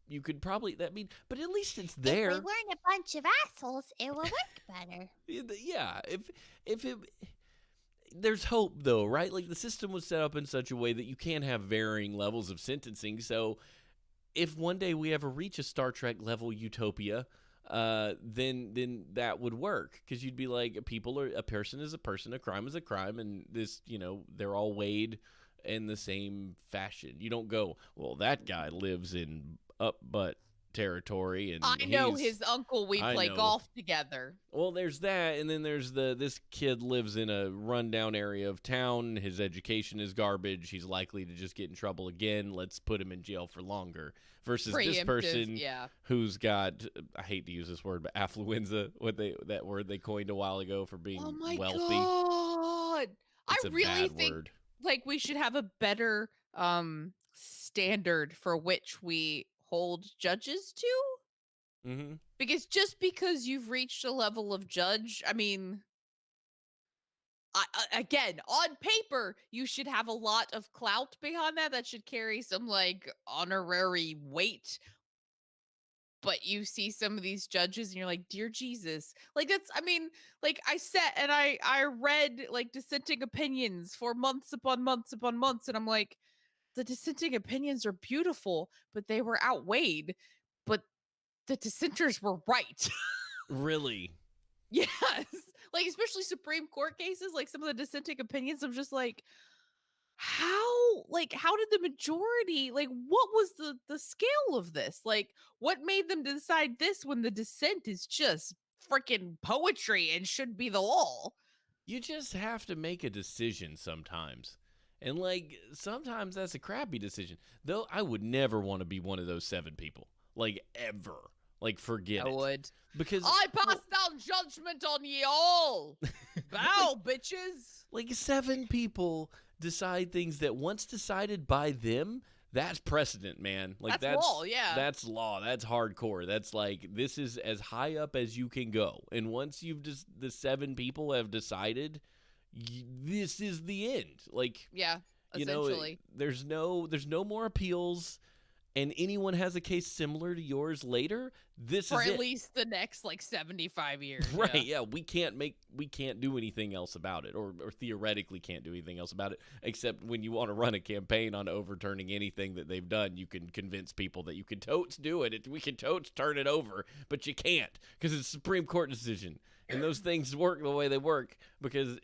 you could probably but at least it's there. If we weren't a bunch of assholes, it would work better. Yeah, if it there's hope though, right? Like the system was set up in such a way that you can have varying levels of sentencing. So if one day we ever reach a Star Trek level utopia, then that would work, because you'd be like, a person is a person, a crime is a crime, and this, they're all weighed in the same fashion. You don't go, well, that guy lives in up butt territory, and I know his uncle. We play golf together. Well, there's that, and then there's this kid lives in a rundown area of town. His education is garbage. He's likely to just get in trouble again. Let's put him in jail for longer. Versus this person who's got, I hate to use this word, but affluenza, that word they coined a while ago for being wealthy. Oh my God. It's I a really bad think word. like we should have a better standard for which we hold judges to. Mm-hmm. Because just because you've reached a level of judge, I mean, again, on paper, you should have a lot of clout behind that. That should carry some like honorary weight. But you see some of these judges and you're like, dear Jesus. Like I sat and I read like dissenting opinions for months upon months upon months. And I'm like, the dissenting opinions are beautiful, but they were outweighed. But the dissenters were right. Really? Yes. Like, especially Supreme Court cases, like some of the dissenting opinions, I'm just like, how did the majority, like, what was the scale of this? Like, what made them decide this when the dissent is just freaking poetry and should be the law? You just have to make a decision sometimes. And, like, sometimes that's a crappy decision. Though I would never want to be one of those 7 people. Like, ever. Like, forget it. I would. Because I pass down judgment on ye all. Bow, bitches. Like, 7 people decide things that once decided by them, That's precedent, man. Like That's law, yeah. That's law. That's hardcore. That's like, this is as high up as you can go. And once you've just, the 7 people have decided, this is the end. Like, Yeah, you know, essentially. there's no more appeals, and anyone has a case similar to yours later, this For is at it. least the next like 75 years. Right, Yeah. yeah, we can't do anything else about it, or theoretically can't do anything else about it, except when you want to run a campaign on overturning anything that they've done, you can convince people that you can totes do it. We can totes turn it over, but you can't, because it's a Supreme Court decision. And those things work the way they work because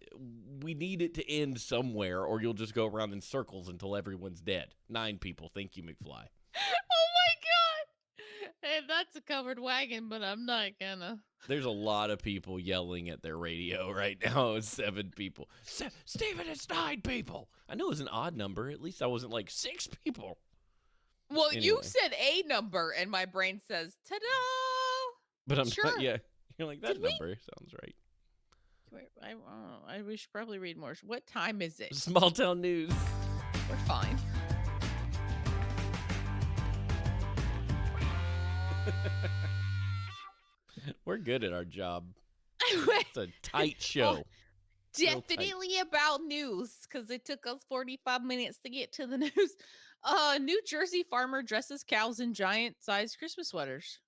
we need it to end somewhere, or you'll just go around in circles until everyone's dead. 9 people. Thank you, McFly. Oh my god! Hey, that's a covered wagon, but I'm not gonna. There's a lot of people yelling at their radio right now. It's 7 people. Steven, it's 9 people. I know it was an odd number. At least I wasn't like 6 people. Well, you Anyway. said a number, and my brain says, "Ta-da!" But I'm Sure. not. Yeah, you're like, that Did we- number sounds right. Wait, we should probably read more. What time is it? Small town news. We're fine. We're good at our job. It's a tight show. Real tight. Definitely about news, because it took us 45 minutes to get to the news. New Jersey farmer dresses cows in giant-sized Christmas sweaters.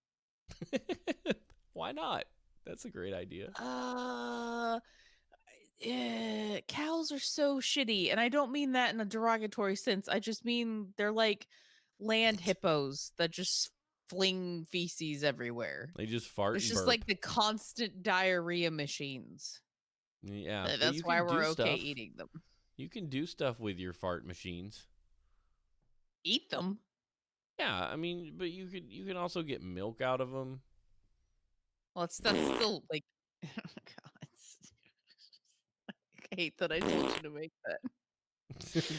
Why not? That's a great idea. Cows are so shitty, and I don't mean that in a derogatory sense. I just mean they're like land hippos that just fling feces everywhere. They just fart. It's and just burp. like the constant diarrhea machines. Yeah, but That's you why can do we're okay stuff. eating them. You can do stuff with your fart machines. Eat them. Yeah, I mean, but you can also get milk out of them. Well, that's still like. Oh, God. I hate that I told you to make that.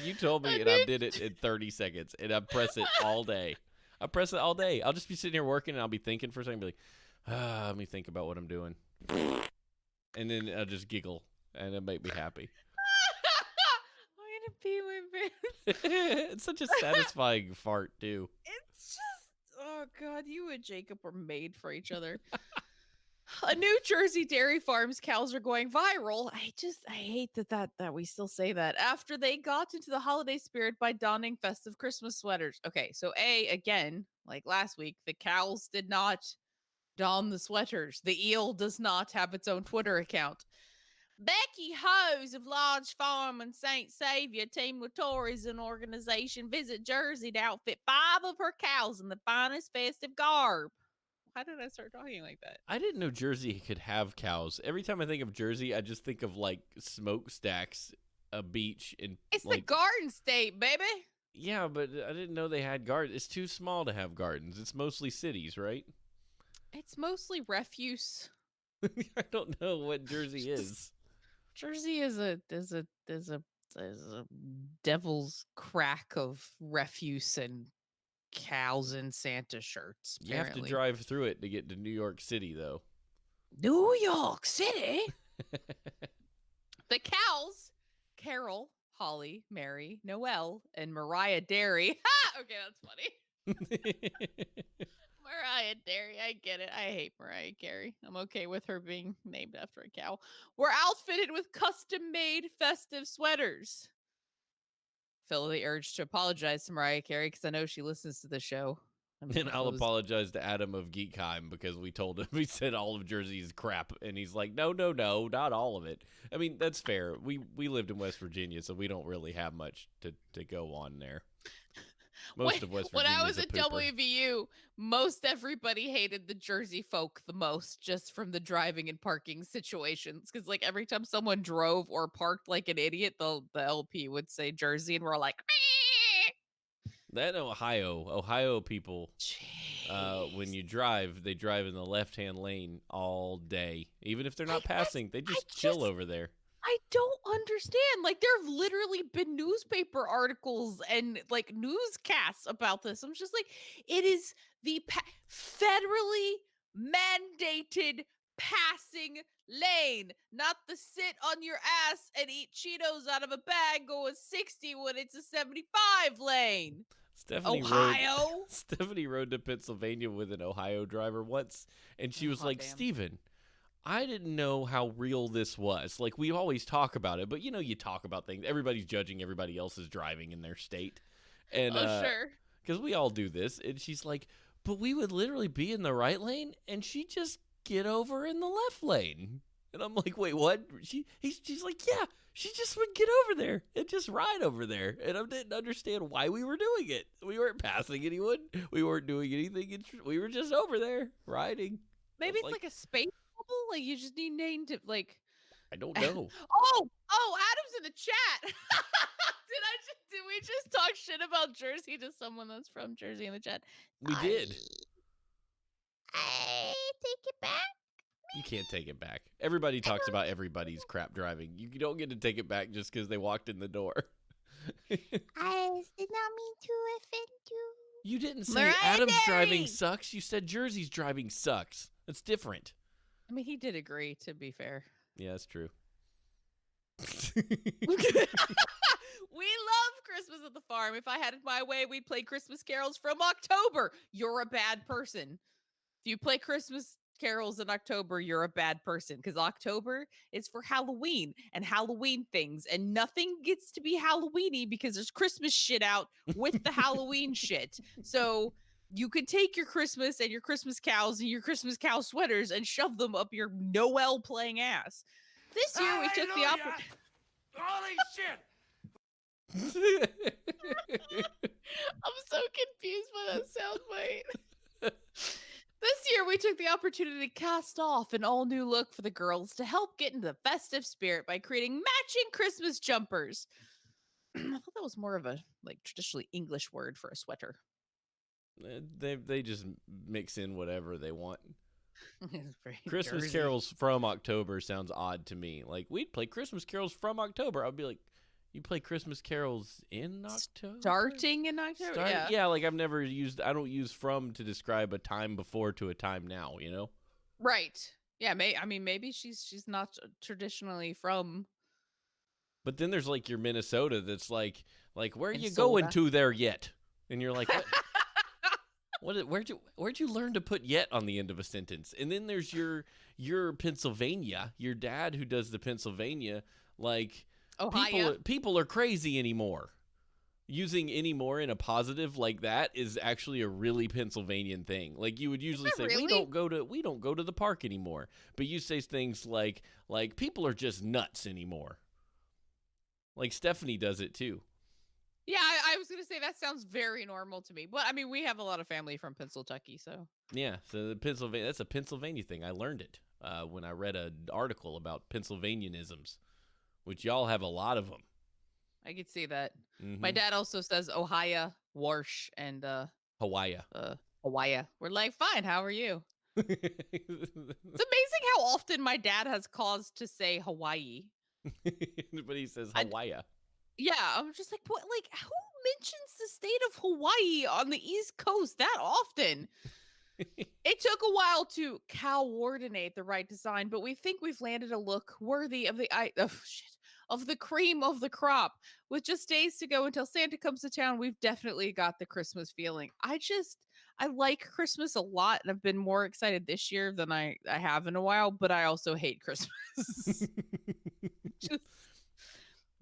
You told me, and I did it in 30 seconds, and I press it all day. I press it all day. I'll just be sitting here working, and I'll be thinking for a second, be like, let me think about what I'm doing. And then I'll just giggle, and it'll make me happy. I'm gonna pee my pants. It's such a satisfying fart, too. It's just, oh God, you and Jacob were made for each other. A New Jersey dairy farm's cows are going viral. I hate that we still say that after they got into the holiday spirit by donning festive Christmas sweaters. Okay, so again, like last week, the cows did not don the sweaters. The eel does not have its own Twitter account. Becky Hose of Lodge Farm and St. Savior teamed with tourism organization Visit Jersey to outfit 5 of her cows in the finest festive garb. How did I start talking like that? I didn't know Jersey could have cows. Every time I think of Jersey, I just think of like smokestacks, a beach, and It's the like, Garden State, baby. yeah, but I didn't know they had gardens. It's too small to have gardens. It's mostly cities, right? It's mostly refuse. I don't know what Jersey is. Jersey is a devil's crack of refuse and cows and Santa shirts. You have to Apparently. drive through it to get to New York City, though. New York City. The cows, Carol, Holly, Mary, Noelle, and Mariah Dairy. Ha! Okay, that's funny. Mariah Dairy, I get it. I hate Mariah Carey. I'm okay with her being named after a cow. We're outfitted with custom-made festive sweaters. Feel the urge to apologize to Mariah Carey because I know she listens to the show. And I'll apologize to Adam of Geekheim because we told him, we said all of Jersey's crap, and he's like, no, not all of it. I mean, that's fair. We lived in West Virginia, so we don't really have much to go on there. Most of West Virginia. When I was at WVU, most everybody hated the Jersey folk the most, just from the driving and parking situations. Because like every time someone drove or parked like an idiot, the LP would say Jersey, and we're like, that Ohio people, when you drive, they drive in the left-hand lane all day. Even if they're not passing, they just chill over there. I don't understand. Like, there have literally been newspaper articles and like newscasts about this. I'm just like, it is the federally mandated passing lane, not the sit on your ass and eat Cheetos out of a bag going 60 when it's a 75 lane. Ohio? Stephanie rode to Pennsylvania with an Ohio driver once, and she was like, damn. Steven, I didn't know how real this was. Like, we always talk about it, but you talk about things. Everybody's judging everybody else's driving in their state. And, Sure. because we all do this. And she's like, but we would literally be in the right lane, and she'd just get over in the left lane. And I'm like, wait, what? She's like, yeah, she just would get over there and just ride over there. And I didn't understand why we were doing it. We weren't passing anyone. We weren't doing anything. We were just over there rid. Maybe it's like a space bubble. Like you just need name to like. I don't know. Oh, Adam's in the chat. Did we just talk shit about Jersey to someone that's from Jersey in the chat? We did. I take it back. You can't take it back. Everybody talks about everybody's crap driving. You don't get to take it back just because they walked in the door. I did not mean to offend you. You didn't say Mariah Adam's Carey! driving sucks. You said Jersey's driving sucks. That's different. I mean, he did agree, to be fair. Yeah, that's true. We love Christmas at the farm. If I had it my way, we'd play Christmas carols from October. You're a bad person. If you play Christmas carols in October, you're a bad person because October is for Halloween and Halloween things, and nothing gets to be Halloweeny because there's Christmas shit out with the Halloween shit. So you could take your Christmas and your Christmas cows and your Christmas cow sweaters and shove them up your Noel playing ass. This year we took the opportunity. Holy shit! I'm so confused by that soundbite. This year, we took the opportunity to cast off an all-new look for the girls to help get into the festive spirit by creating matching Christmas jumpers. I thought that was more of a traditionally English word for a sweater. They just mix in whatever they want. It's very Christmas Jersey. carols from October sounds odd to me. Like, we'd play Christmas carols from October. I'd be like, you play Christmas carols in October? Starting in October? Yeah, like I don't use from to describe a time before to a time now, you know? Right. Yeah, maybe she's not traditionally from. But then there's like your Minnesota that's like where are you Minnesota. going to there yet? And you're like, what? Where'd you learn to put yet on the end of a sentence? And then there's your Pennsylvania, your dad who does the Pennsylvania, like Ohio. people are crazy anymore. Using anymore in a positive like that is actually a really Pennsylvanian thing. Like you would usually say, really? we don't go to the park anymore. But you say things like people are just nuts anymore. Like Stephanie does it too. Yeah, I was going to say that sounds very normal to me. But I mean, we have a lot of family from Pennsylvania, so. Yeah, so that's a Pennsylvania thing. I learned it when I read an article about Pennsylvanianisms, which y'all have a lot of them. I could see that. Mm-hmm. My dad also says Ohio, Warsh, and Hawaii. Hawaii. We're like, fine, how are you? It's amazing how often my dad has cause to say Hawaii. But he says Hawaii. Yeah, I'm just like, what? Like, who mentions the state of Hawaii on the East Coast that often? It took a while to coordinate the right design, but we think we've landed a look worthy of the cream of the crop. With just days to go until Santa comes to town, we've definitely got the Christmas feeling. I like Christmas a lot, and I've been more excited this year than I have in a while, but I also hate Christmas.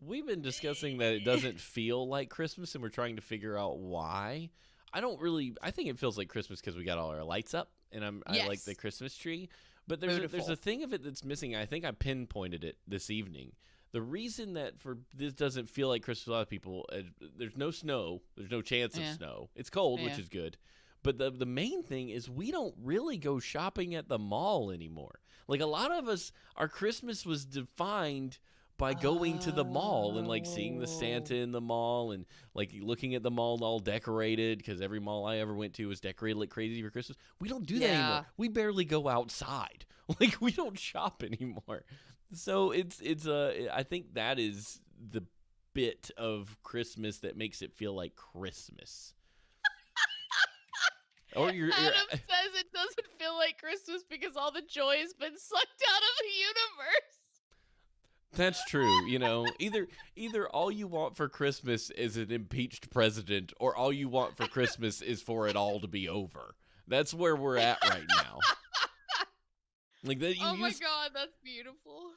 We've been discussing that it doesn't feel like Christmas, and we're trying to figure out why. I think it feels like Christmas because we got all our lights up, and I like the Christmas tree. But there's a thing of it that's missing. I think I pinpointed it this evening. The reason that for this doesn't feel like Christmas to a lot of people, there's no snow. There's no chance of snow. It's cold, which is good. But the main thing is we don't really go shopping at the mall anymore. Like a lot of us, our Christmas was defined by going to the mall and like seeing the Santa in the mall and like looking at the mall all decorated, because every mall I ever went to was decorated like crazy for Christmas. We don't do that anymore. We barely go outside. Like we don't shop anymore. So I think that is the bit of Christmas that makes it feel like Christmas. Adam says it doesn't feel like Christmas because all the joy has been sucked out of the universe. That's true. Either all you want for Christmas is an impeached president, or all you want for Christmas is for it all to be over. That's where we're at right now. Like that. Oh my god, that's beautiful.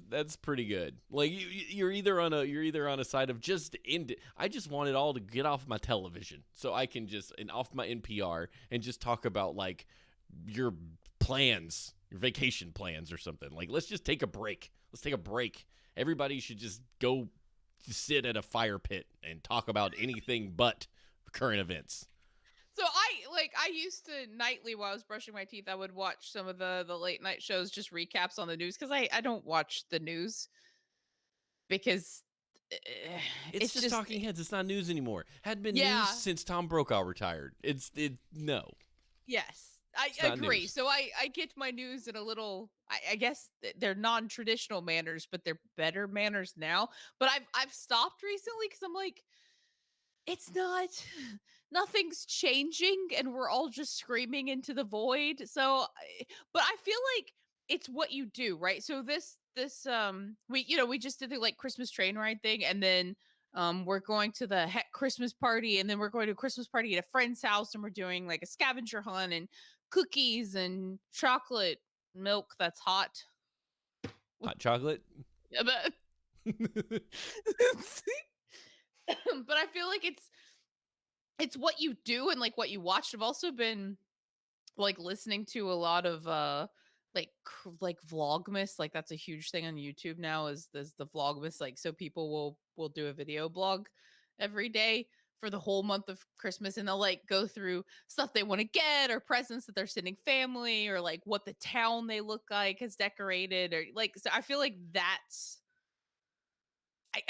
That's pretty good. Like you're either on a side of just end it. I just want it all to get off my television so I can and off my NPR and just talk about like your plans, your vacation plans or something. Like let's just take a break. Let's take a break. Everybody should just go sit at a fire pit and talk about anything but current events. So I used to nightly while I was brushing my teeth, I would watch some of the late night shows, just recaps on the news, because I don't watch the news because It's just talking heads. It's not news anymore. Hadn't been Yeah. news since Tom Brokaw retired. No. Yes, I It's not agree. news. So I get my news in a little, I guess they're non-traditional manners, but they're better manners now. But I've stopped recently because I'm like, it's not, nothing's changing, and we're all just screaming into the void. But I feel like it's what you do, right? So we just did the like Christmas train ride thing, and then we're going to the Christmas party, and then we're going to a Christmas party at a friend's house, and we're doing like a scavenger hunt and cookies and chocolate milk that's hot. Hot chocolate. Yeah, but but I feel like it's what you do and like what you watch. I've also been like listening to a lot of like vlogmas. Like that's a huge thing on YouTube now, is the vlogmas. Like so people will do a video blog every day for the whole month of Christmas, and they'll like go through stuff they want to get or presents that they're sending family, or like what the town they look like has decorated, or like, so I feel like that's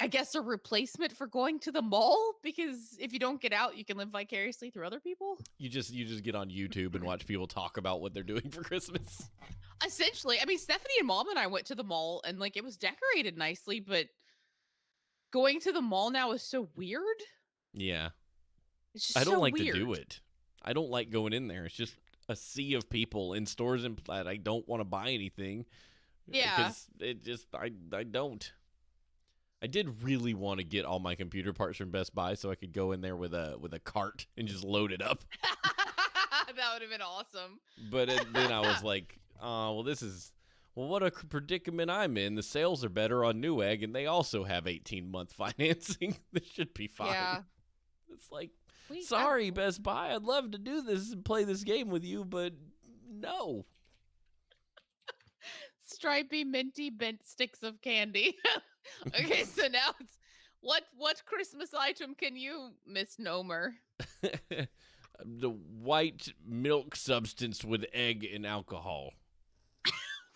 I guess a replacement for going to the mall, because if you don't get out, you can live vicariously through other people. You just get on YouTube and watch people talk about what they're doing for Christmas. Essentially, I mean, Stephanie and Mom and I went to the mall, and like it was decorated nicely, but going to the mall now is so weird. Yeah. It's just I don't so like weird. to do it. I don't like going in there. It's just a sea of people in stores and that I don't want to buy anything. Yeah. Because it just I don't. I did really want to get all my computer parts from Best Buy so I could go in there with a cart and just load it up. That would have been awesome. But then I was like, what a predicament I'm in. The sales are better on Newegg, and they also have 18-month financing. This should be fine. Yeah. It's like, Wait, sorry, Best Buy. I'd love to do this and play this game with you, but no. Stripy, minty, bent sticks of candy. Okay, so now it's what Christmas item can you misnomer? The white milk substance with egg and alcohol.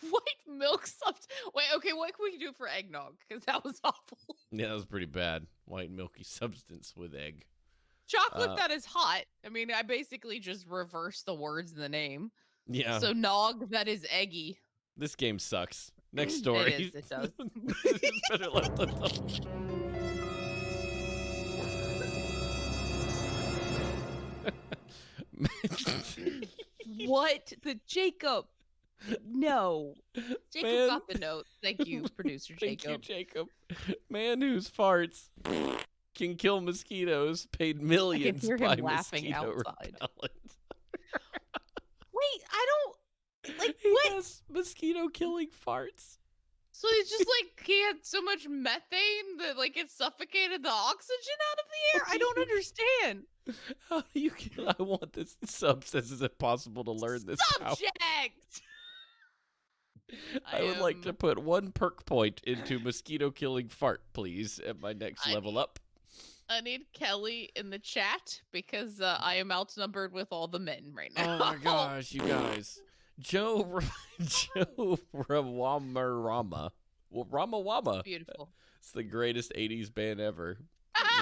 White milk substance. Wait, okay, what can we do for eggnog? Because that was awful. Yeah, that was pretty bad. White milky substance with egg. Chocolate that is hot. I mean, I basically just reversed the words in the name. Yeah. So nog that is eggy. This game sucks. Next story. It does. It's better left alone. What? The Jacob? No. Jacob Man. got the note. Thank you, producer Thank you, Jacob. Jacob. Man whose farts can kill mosquitoes paid millions hear him by laughing mosquito outside. repellent. Wait, I don't like He what? has mosquito killing farts. So it's just like he had so much methane that like it suffocated the oxygen out of the air. I don't understand. How do you kill? I want this. Sub says, is it possible to learn this power? Subject. I would like to put 1 perk point into mosquito killing fart, please, at my next level up. I need Kelly in the chat because I am outnumbered with all the men right now. Oh my gosh, you guys. Joe Rama. Well, Rama Wama. Beautiful. It's the greatest 80s band ever.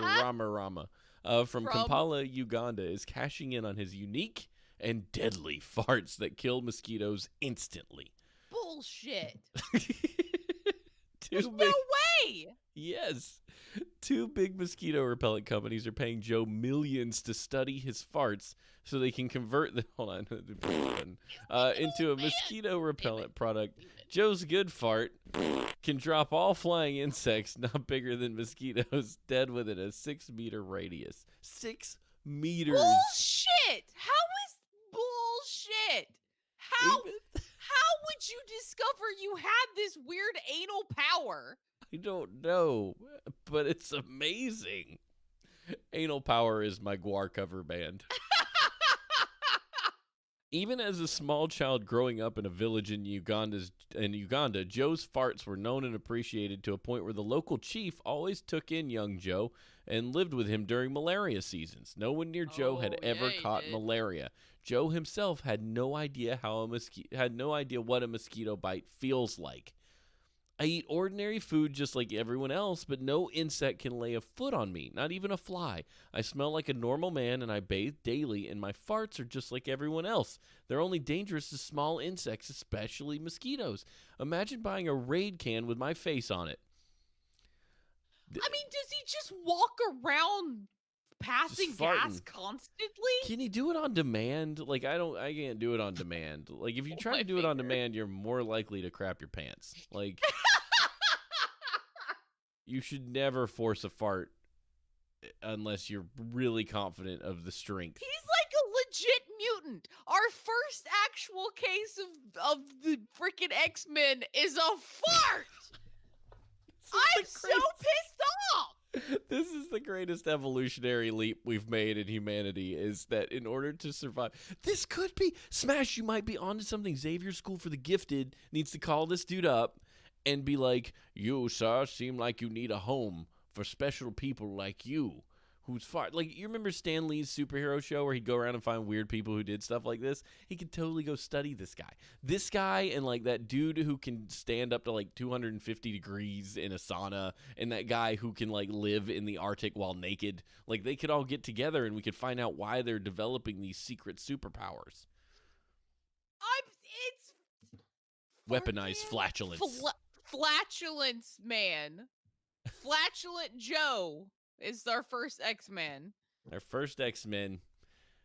Rama. From From- Kampala, Uganda, is cashing in on his unique and deadly farts that kill mosquitoes instantly. Bullshit. Two There's big, no way. yes. 2 big mosquito repellent companies are paying Joe millions to study his farts so they can convert them into a mosquito repellent product. Joe's Good Fart can drop all flying insects not bigger than mosquitoes dead within a 6-meter radius. 6 meters. Bullshit! How is bullshit? How Even- would you discover you had this weird anal power? I don't know, but it's amazing. Anal Power is my Guar cover band. Even as a small child growing up in a village in Uganda, Joe's farts were known and appreciated to a point where the local chief always took in young Joe and lived with him during malaria seasons. No one near Joe had ever caught malaria. Joe himself had no idea what a mosquito bite feels like. I eat ordinary food just like everyone else, but no insect can lay a foot on me, not even a fly. I smell like a normal man and I bathe daily, and my farts are just like everyone else. They're only dangerous to small insects, especially mosquitoes. Imagine buying a Raid can with my face on it. I mean, does he just walk around passing gas farting. constantly? Can you do it on demand? Like, I can't do it on demand. Like, if you try to do it on demand, you're more likely to crap your pants. Like, you should never force a fart unless you're really confident of the strength. He's like a legit mutant. Our first actual case of the freaking X-Men is a fart. I'm so pissed off. This is the greatest evolutionary leap we've made in humanity, is that in order to survive, this could be, Smash, you might be onto something. Xavier School for the Gifted needs to call this dude up and be like, you, sir, seem like you need a home for special people like you. Who's fart? Like, you remember Stan Lee's superhero show where he'd go around and find weird people who did stuff like this? He could totally go study this guy. This guy and, like, that dude who can stand up to, like, 250 degrees in a sauna, and that guy who can, like, live in the Arctic while naked. Like, they could all get together and we could find out why they're developing these secret superpowers. It's Weaponized flatulence. Flatulence man. Flatulent Joe is our first X-Men. Our first X-Men.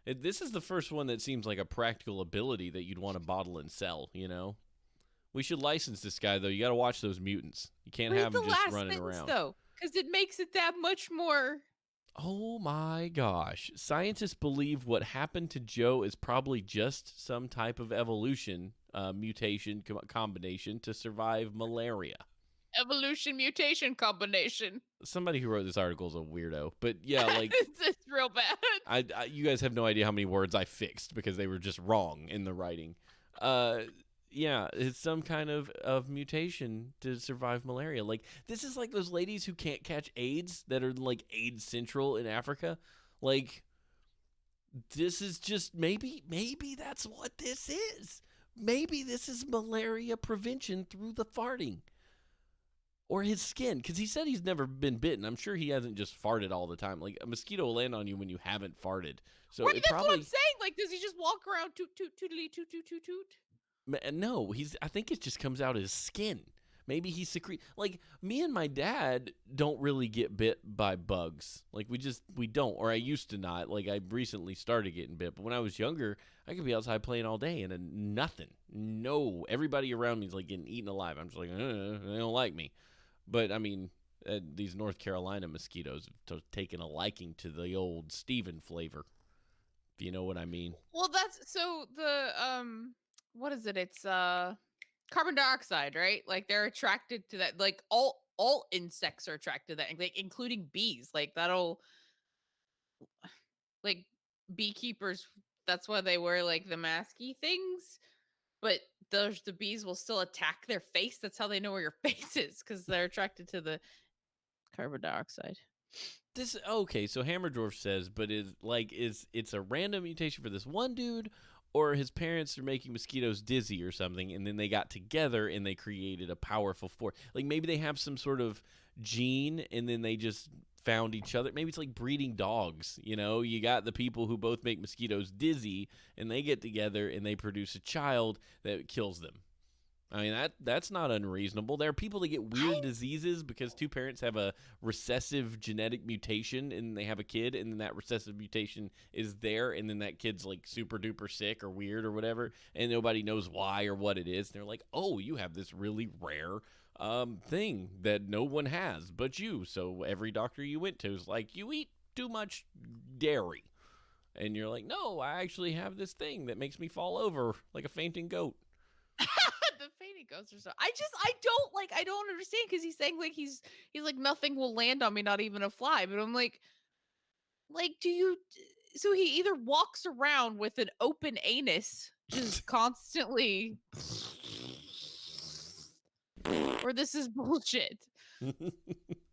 This is the first one that seems like a practical ability that you'd want to bottle and sell, you know? We should license this guy, though. You got to watch those mutants. You can't have them just running around. Though, because it makes it that much more... Oh my gosh. Scientists believe what happened to Joe is probably just some type of evolution, mutation combination to survive malaria. Evolution mutation combination. Somebody who wrote this article is a weirdo, but yeah, like it's real bad. You guys have no idea how many words I fixed because they were just wrong in the writing. Yeah, it's some kind of mutation to survive malaria. Like, this is like those ladies who can't catch AIDS that are like AIDS Central in Africa. Like, this is just maybe that's what this is. Maybe this is malaria prevention through the farting. Or his skin, because he said he's never been bitten. I'm sure he hasn't just farted all the time. Like, a mosquito will land on you when you haven't farted. So right, that's probably, what I'm saying. Like, does he just walk around toot toot tootly toot toot toot toot? No, I think it just comes out of his skin. Maybe he secrete. Like, me and my dad don't really get bit by bugs. Like, we don't. Or I used to not. Like, I recently started getting bit. But when I was younger, I could be outside playing all day and nothing. No. Everybody around me is like getting eaten alive. I'm just like, they don't like me. But, I mean, these North Carolina mosquitoes have taken a liking to the old Steven flavor, if you know what I mean. Well, that's, so the, what is it? It's, carbon dioxide, right? Like, they're attracted to that. Like, all insects are attracted to that, like, including bees. Like, that'll, like, beekeepers, that's why they wear, like, the masky things. But the bees will still attack their face. That's how they know where your face is, because they're attracted to the carbon dioxide. Okay, so Hammerdorf says, but it's a random mutation for this one dude, or his parents are making mosquitoes dizzy or something, and then they got together and they created a powerful force. Like, maybe they have some sort of gene, and then they just found each other. Maybe it's like breeding dogs, you know? You got the people who both make mosquitoes dizzy, and they get together and they produce a child that kills them. I mean, that's not unreasonable. There are people that get weird diseases because two parents have a recessive genetic mutation and they have a kid, and then that recessive mutation is there, and then that kid's like super duper sick or weird or whatever, and nobody knows why or what it is. And they're like, oh, you have this really rare thing that no one has but you. So every doctor you went to is like, you eat too much dairy. And you're like, no, I actually have this thing that makes me fall over like a fainting goat. The fainting ghost or so. I don't understand because he's saying like he's like nothing will land on me, not even a fly. But I'm like do you? So he either walks around with an open anus, just constantly, or this is bullshit.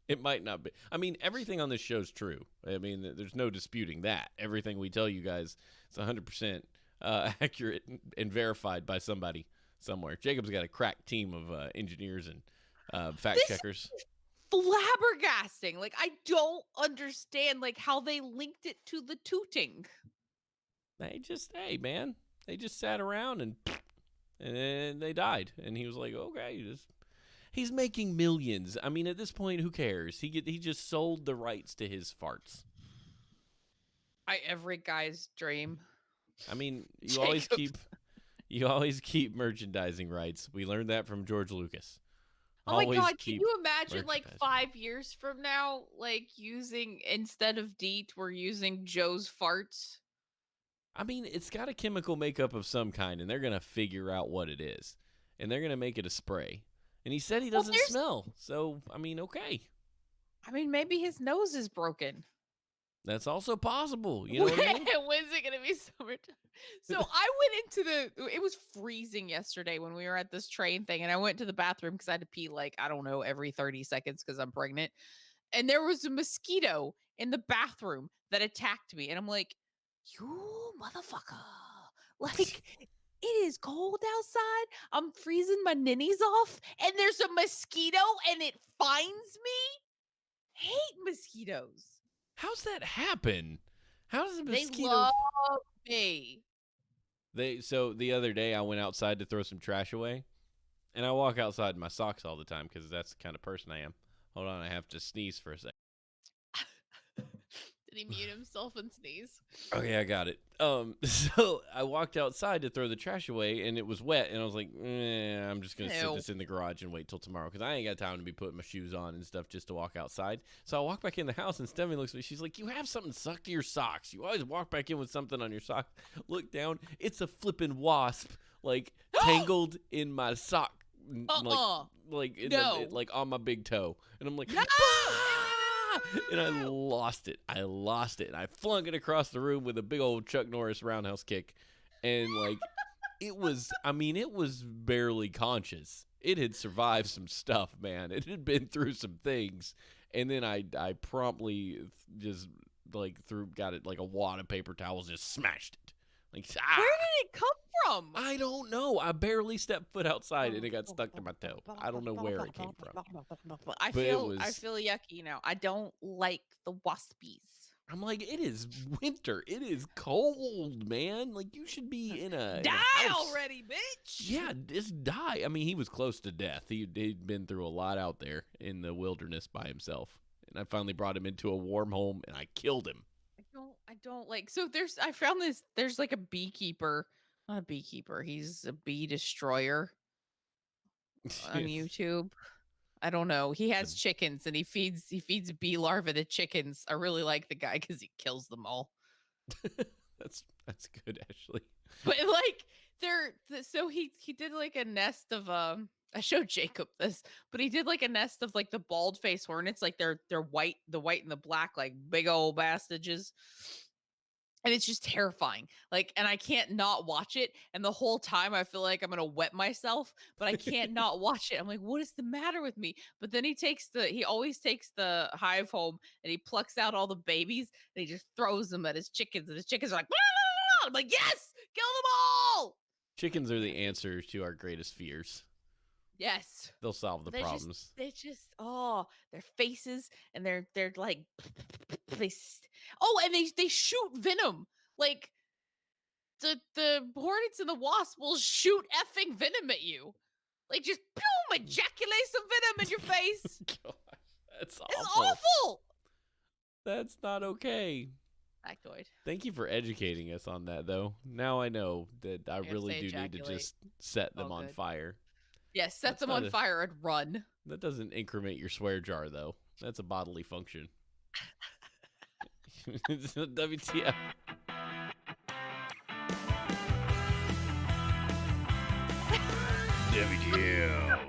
It might not be. I mean, everything on this show's true. I mean, there's no disputing that. Everything we tell you guys is 100% accurate and verified by somebody somewhere. Jacob's got a crack team of engineers and fact checkers. Flabbergasting. Like, I don't understand like how they linked it to the tooting. Hey man, they just sat around and then they died. And he was like, okay, he's making millions. I mean, at this point, who cares? He just sold the rights to his farts. Every guy's dream. I mean, you always keep merchandising rights. We learned that from George Lucas. Oh my God, can you imagine like 5 years from now, like using, instead of DEET, we're using Joe's farts? I mean, it's got a chemical makeup of some kind, and they're going to figure out what it is. And they're going to make it a spray. And he said he doesn't smell. So, I mean, okay. I mean, maybe his nose is broken. That's also possible. You know what I mean? When's it going to be summertime? So I went into it was freezing yesterday when we were at this train thing, and I went to the bathroom because I had to pee like, I don't know, every 30 seconds because I'm pregnant. And there was a mosquito in the bathroom that attacked me. And I'm like, you motherfucker. Like, it is cold outside. I'm freezing my ninnies off, and there's a mosquito and it finds me. Hate mosquitoes. How's that happen? How does a mosquito? They love me. So the other day I went outside to throw some trash away, and I walk outside in my socks all the time because that's the kind of person I am. Hold on, I have to sneeze for a second. Did he mute himself and sneeze? Okay, I got it. So I walked outside to throw the trash away, and it was wet, and I was like, I'm just gonna sit this in the garage and wait till tomorrow because I ain't got time to be putting my shoes on and stuff just to walk outside. So I walk back in the house, and Stephanie looks at me. She's like, "You have something stuck to your socks. You always walk back in with something on your sock." Look down, it's a flippin' wasp, like tangled in my sock, like on my big toe, and I'm like, no! And I lost it. And I flung it across the room with a big old Chuck Norris roundhouse kick. And like, it was barely conscious. It had survived some stuff, man. It had been through some things. And then I promptly just like got it like a wad of paper towels, just smashed it. Like, where did it come from? I don't know. I barely stepped foot outside and it got stuck to my toe. I don't know where it came from. I feel yucky now. I don't like the waspies. I'm like, it is winter. It is cold, man. Like, you should be in a house already, bitch. Yeah, just die. I mean, he was close to death. He'd been through a lot out there in the wilderness by himself. And I finally brought him into a warm home and I killed him. I don't like, so I found there's like a beekeeper, not a beekeeper, he's a bee destroyer on YouTube. I don't know. He has chickens and he feeds bee larvae to chickens. I really like the guy because he kills them all. That's good, actually. But like so he did like a nest of I showed Jacob this, but he did like a nest of like the bald face hornets, like they're white, the white and the black, like big old bastages. And it's just terrifying. Like, and I can't not watch it. And the whole time I feel like I'm gonna wet myself, but I can't not watch it. I'm like, what is the matter with me? But then he always takes the hive home and he plucks out all the babies and he just throws them at his chickens, and his chickens are like, "Blah!" I'm like, yes, kill them all. Chickens are the answer to our greatest fears. Yes. They'll solve the problems. Their faces and they're like, and they shoot venom. Like the hornets and the wasp will shoot effing venom at you. Like just boom, ejaculate some venom in your face. Gosh, that's It's awful. awful. That's not okay. Factoid. Thank you for educating us on that, though. Now I know that I You have to really say do need to ejaculate. just set them All on good. fire. Yes, set That's them not on a- fire and run. That doesn't increment your swear jar, though. That's a bodily function. WTF. WTF. Amber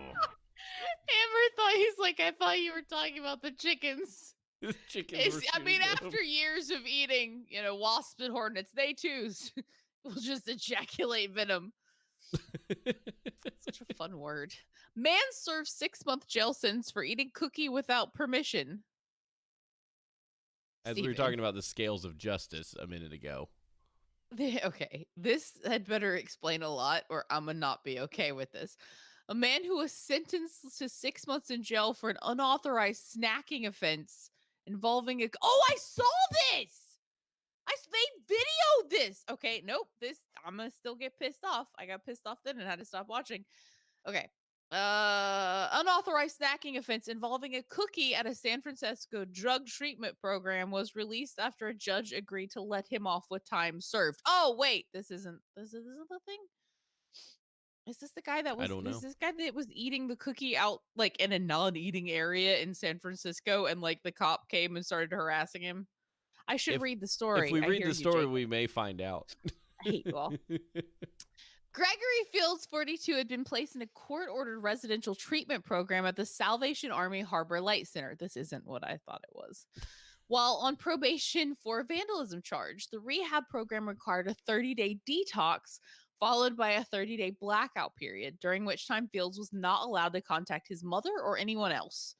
thought I thought you were talking about the chickens. Chickens were shooting venom. After years of eating, wasps and hornets, they too will just ejaculate venom. Such a fun word. Man serves 6-month jail sentence for eating cookie without permission. As we were Steven. talking about the scales of justice a minute ago. Okay, this had better explain a lot, or I'm gonna not be okay with this. A man who was sentenced to 6 months in jail for an unauthorized snacking offense involving a. Oh, I saw this. They videoed this. Okay, nope. I'm gonna still get pissed off. I got pissed off then and had to stop watching. Okay. Unauthorized snacking offense involving a cookie at a San Francisco drug treatment program was released after a judge agreed to let him off with time served. Oh wait, this isn't the thing. Is this the guy that was? I don't know. Is this guy that was eating the cookie out like in a non-eating area in San Francisco, and like the cop came and started harassing him? I should read the story. If we I read hear the you, story, Jacob. we may find out. I hate you all. Gregory Fields, 42, had been placed in a court-ordered residential treatment program at the Salvation Army Harbor Light Center. This isn't what I thought it was. While on probation for a vandalism charge, the rehab program required a 30-day detox followed by a 30-day blackout period, during which time Fields was not allowed to contact his mother or anyone else.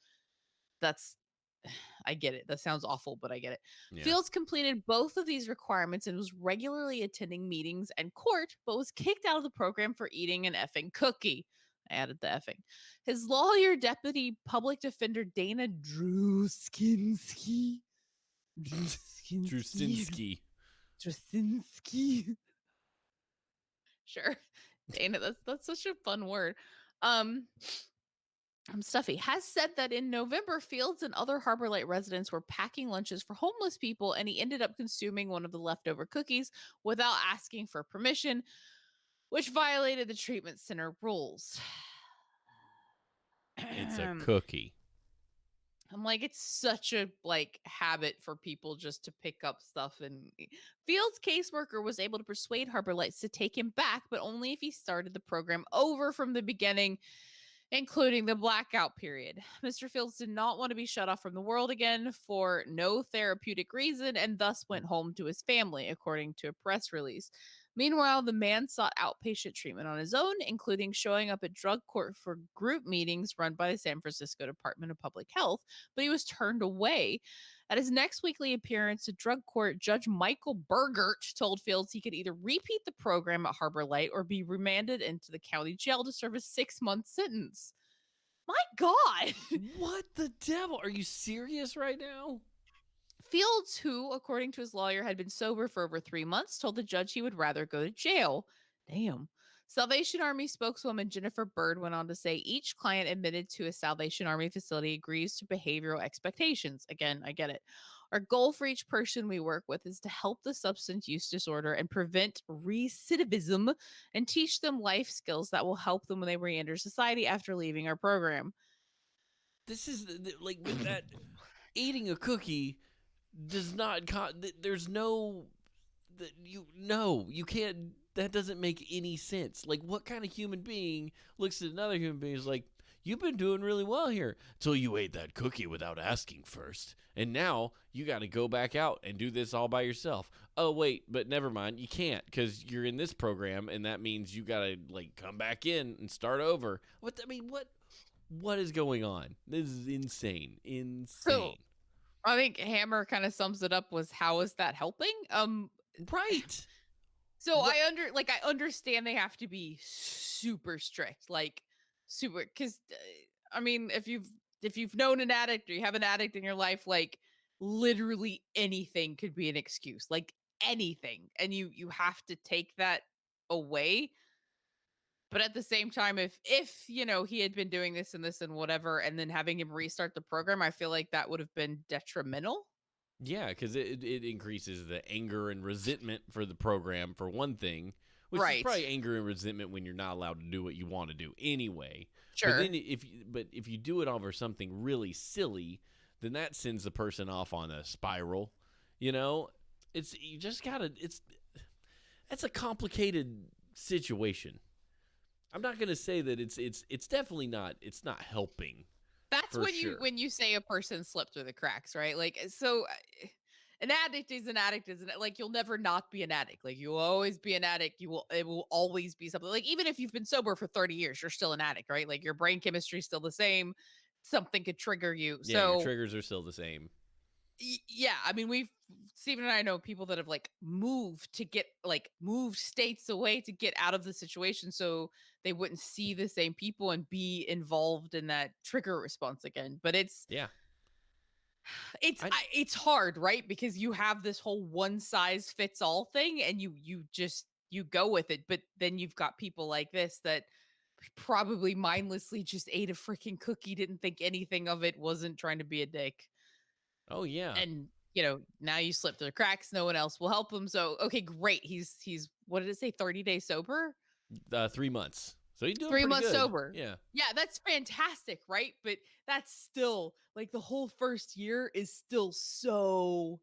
I get it. That sounds awful, but I get it. Yeah. Fields completed both of these requirements and was regularly attending meetings and court, but was kicked out of the program for eating an effing cookie. I added the effing. His lawyer, Deputy Public Defender Dana Drusinski. Drusinski. Sure. Dana, that's such a fun word. Stuffy has said that in November, Fields and other Harbor Light residents were packing lunches for homeless people, and he ended up consuming one of the leftover cookies without asking for permission, which violated the treatment center rules. It's a cookie. I'm like, it's such a habit for people just to pick up stuff. And Fields' caseworker was able to persuade Harbor Lights to take him back, but only if he started the program over from the beginning, including the blackout period. Mr. Fields did not want to be shut off from the world again for no therapeutic reason and thus went home to his family, according to a press release. Meanwhile, the man sought outpatient treatment on his own, including showing up at drug court for group meetings run by the San Francisco Department of Public Health, but he was turned away. At his next weekly appearance at drug court, Judge Michael Burgert told Fields he could either repeat the program at Harbor Light or be remanded into the county jail to serve a 6-month sentence. My God. What the devil? Are you serious right now? Fields, who, according to his lawyer, had been sober for over 3 months, told the judge he would rather go to jail. Damn. Salvation Army spokeswoman Jennifer Bird went on to say each client admitted to a Salvation Army facility agrees to behavioral expectations. Again, I get it. Our goal for each person we work with is to help the substance use disorder and prevent recidivism and teach them life skills that will help them when they re-enter society after leaving our program. This is like with that eating a cookie does not there's no you can't, that doesn't make any sense. Like, what kind of human being looks at another human being and is like, you've been doing really well here till you ate that cookie without asking first, and now you got to go back out and do this all by yourself. Oh wait, but never mind, you can't because you're in this program, and that means you got to come back in and start over. What is going on? This is insane. So I think Hammer kind of sums it up was, how is that helping? Right. So I understand they have to be super strict, super, because I mean, if you've known an addict or you have an addict in your life, literally anything could be an excuse, anything, and you have to take that away. But at the same time, if he had been doing this and whatever, and then having him restart the program, I feel like that would have been detrimental. Yeah, because it increases the anger and resentment for the program, for one thing, which is Right. probably anger and resentment when you're not allowed to do what you want to do anyway. Sure. But then if you do it over something really silly, then that sends the person off on a spiral. It's you just gotta. That's a complicated situation. I'm not gonna say that it's definitely not. It's not helping. That's for when sure. you say a person slipped through the cracks, right? Like, so an addict is an addict, isn't it? Like, you'll never not be an addict. Like, you'll always be an addict. It will always be something. Like, even if you've been sober for 30 years, you're still an addict, right? Like, your brain chemistry is still the same. Something could trigger you. Yeah, your So triggers are still the same. yeah, I mean, Steven and I know people that have like moved states away to get out of the situation so they wouldn't see the same people and be involved in that trigger response again. But Yeah. it's hard, right? Because you have this whole one size fits all thing, and you go with it. But then you've got people like this that probably mindlessly just ate a freaking cookie, didn't think anything of it, wasn't trying to be a dick. Oh yeah. And now you slip through the cracks, no one else will help him. So okay, great. He's what did it say, 30 days sober? 3 months. So he's doing 3 pretty months good. sober. Yeah. Yeah, that's fantastic, right? But that's still like the whole first year is still so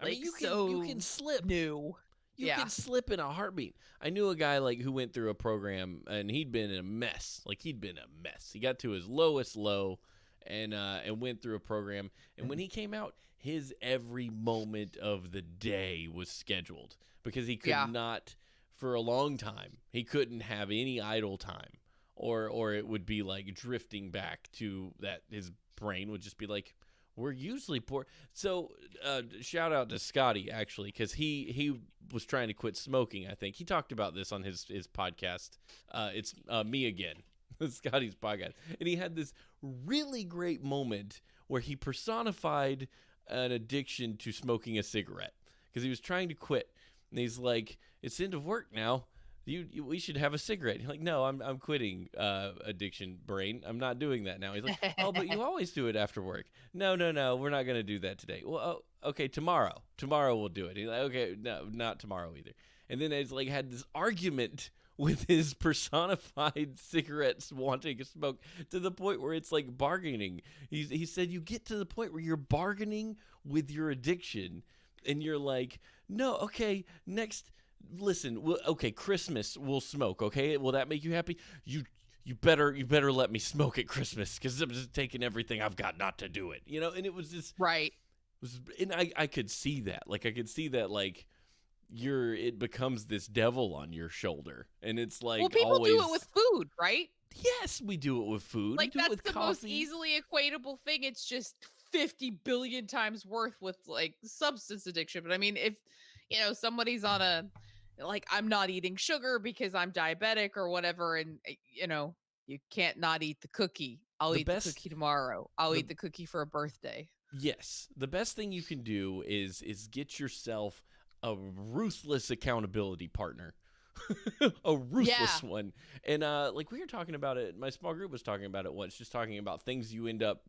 I mean, you so can slip. new. You can slip in a heartbeat. I knew a guy who went through a program and he'd been in a mess. He got to his lowest low and went through a program. And when he came out, his every moment of the day was scheduled because he could not, for a long time, he couldn't have any idle time, or it would be like drifting back to that. His brain would just be like, we're usually poor. So shout out to Scotty, actually, because he was trying to quit smoking, I think. He talked about this on his podcast. It's Me Again, Scotty's podcast. And he had this really great moment where he personified an addiction to smoking a cigarette because he was trying to quit. And he's like, it's end of work now. We should have a cigarette. He's like, no, I'm quitting addiction, brain. I'm not doing that now. He's like, oh, but you always do it after work. No, we're not going to do that today. Well, okay, tomorrow. Tomorrow we'll do it. He's like, okay, no, not tomorrow either. And then it's like had this argument with his personified cigarettes wanting to smoke to the point where it's like bargaining. He said you get to the point where you're bargaining with your addiction and you're like, no, okay, next. Listen, okay, Christmas we'll smoke, okay? Will that make you happy? You better let me smoke at Christmas because I'm just taking everything I've got not to do it, And it was just right. And I could see that, it becomes this devil on your shoulder, and it's like Well, people always, do it with food, right? Yes, we do it with food. Like we do that's it with the coffee. most easily equatable thing. It's just 50 billion times worth with like substance addiction. But I mean, if somebody's on I'm not eating sugar because I'm diabetic or whatever, and you can't not eat the cookie. I'll eat the cookie tomorrow. I'll eat the cookie for a birthday. Yes, the best thing you can do is get yourself a ruthless accountability partner. A ruthless one. And we were talking about it, my small group was talking about it once, just talking about things you end up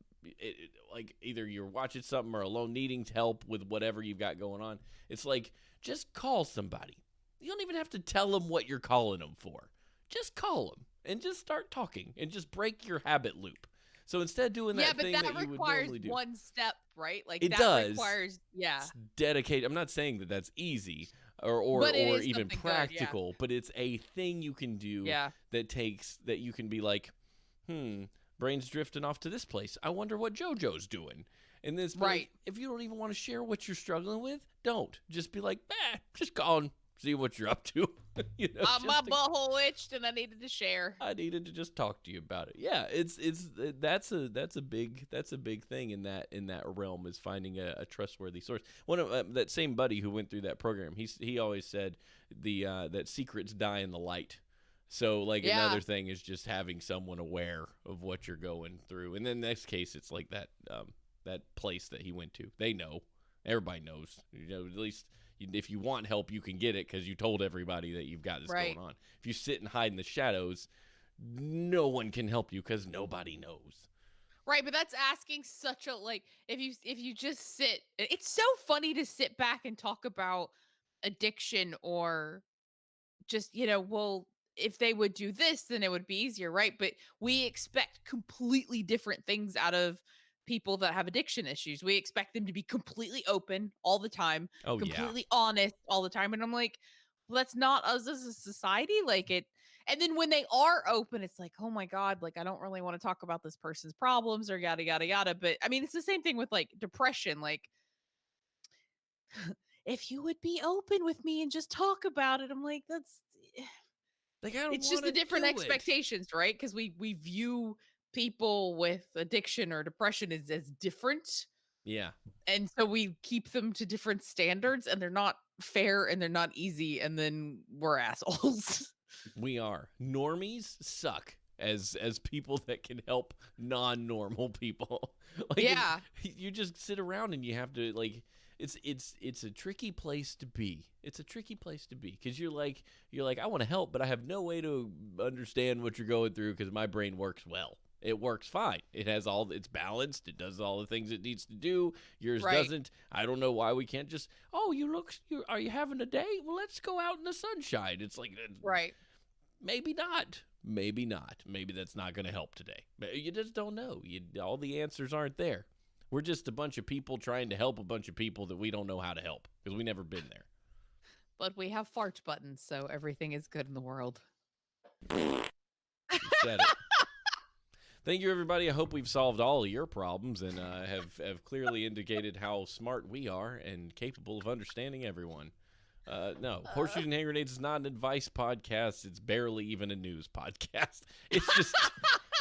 either you're watching something or alone needing help with whatever you've got going on. It's like, just call somebody. You don't even have to tell them what you're calling them for. Just call them and just start talking and just break your habit loop. So instead of doing that thing that you would normally do. One step, right? Like it that does. Requires, it's dedicated. I'm not saying that that's easy or even practical, but it's a thing you can do that you can be like, brain's drifting off to this place. I wonder what JoJo's doing. And this, right? If you don't even want to share what you're struggling with, don't. Just be like, just call and see what you're up to. My butthole itched and I needed to share. I needed to just talk to you about it. Yeah, that's a big thing in that realm, is finding a trustworthy source. One of that same buddy who went through that program, he always said that secrets die in the light. So another thing is just having someone aware of what you're going through. And then next case, it's like that place that he went to. They know. Everybody knows. At least If you want help, you can get it because you told everybody that you've got this Right. going on. If you sit and hide in the shadows, no one can help you because nobody knows. Right, but that's asking such a like if you just sit it's so funny to sit back and talk about addiction or just, well, if they would do this, then it would be easier, right? But we expect completely different things out of people that have addiction issues. We expect them to be completely open all the time, Oh, yeah. completely honest all the time. And I'm like, well, that's not us as a society. Like it. And then when they are open, it's like, oh my God, like I don't really want to talk about this person's problems or yada, yada, yada. But I mean, it's the same thing with like depression. Like, if you would be open with me and just talk about it, I'm like, that's Like, I don't it's just the want to different do it. expectations, right? Because we view people with addiction or depression as different, Yeah. and so we keep them to different standards, and they're not fair and they're not easy, and then we're assholes. We are. Normies suck as people that can help non-normal people. Like, Yeah. you just sit around and you have to like it's a tricky place to be. It's a tricky place to be because you're like I want to help, but I have no way to understand what you're going through because my brain works well. It works fine. It's balanced. It does all the things it needs to do. Yours Right. doesn't. I don't know why we can't just, are you having a day? Well, let's go out in the sunshine. It's like, Right. maybe not. Maybe not. Maybe that's not going to help today. But you just don't know. All the answers aren't there. We're just a bunch of people trying to help a bunch of people that we don't know how to help because we've never been there. But we have fart buttons, so everything is good in the world. You said it. Thank you, everybody. I hope we've solved all of your problems and have clearly indicated how smart we are and capable of understanding everyone. No, Horseshoes and Hand Grenades is not an advice podcast. It's barely even a news podcast.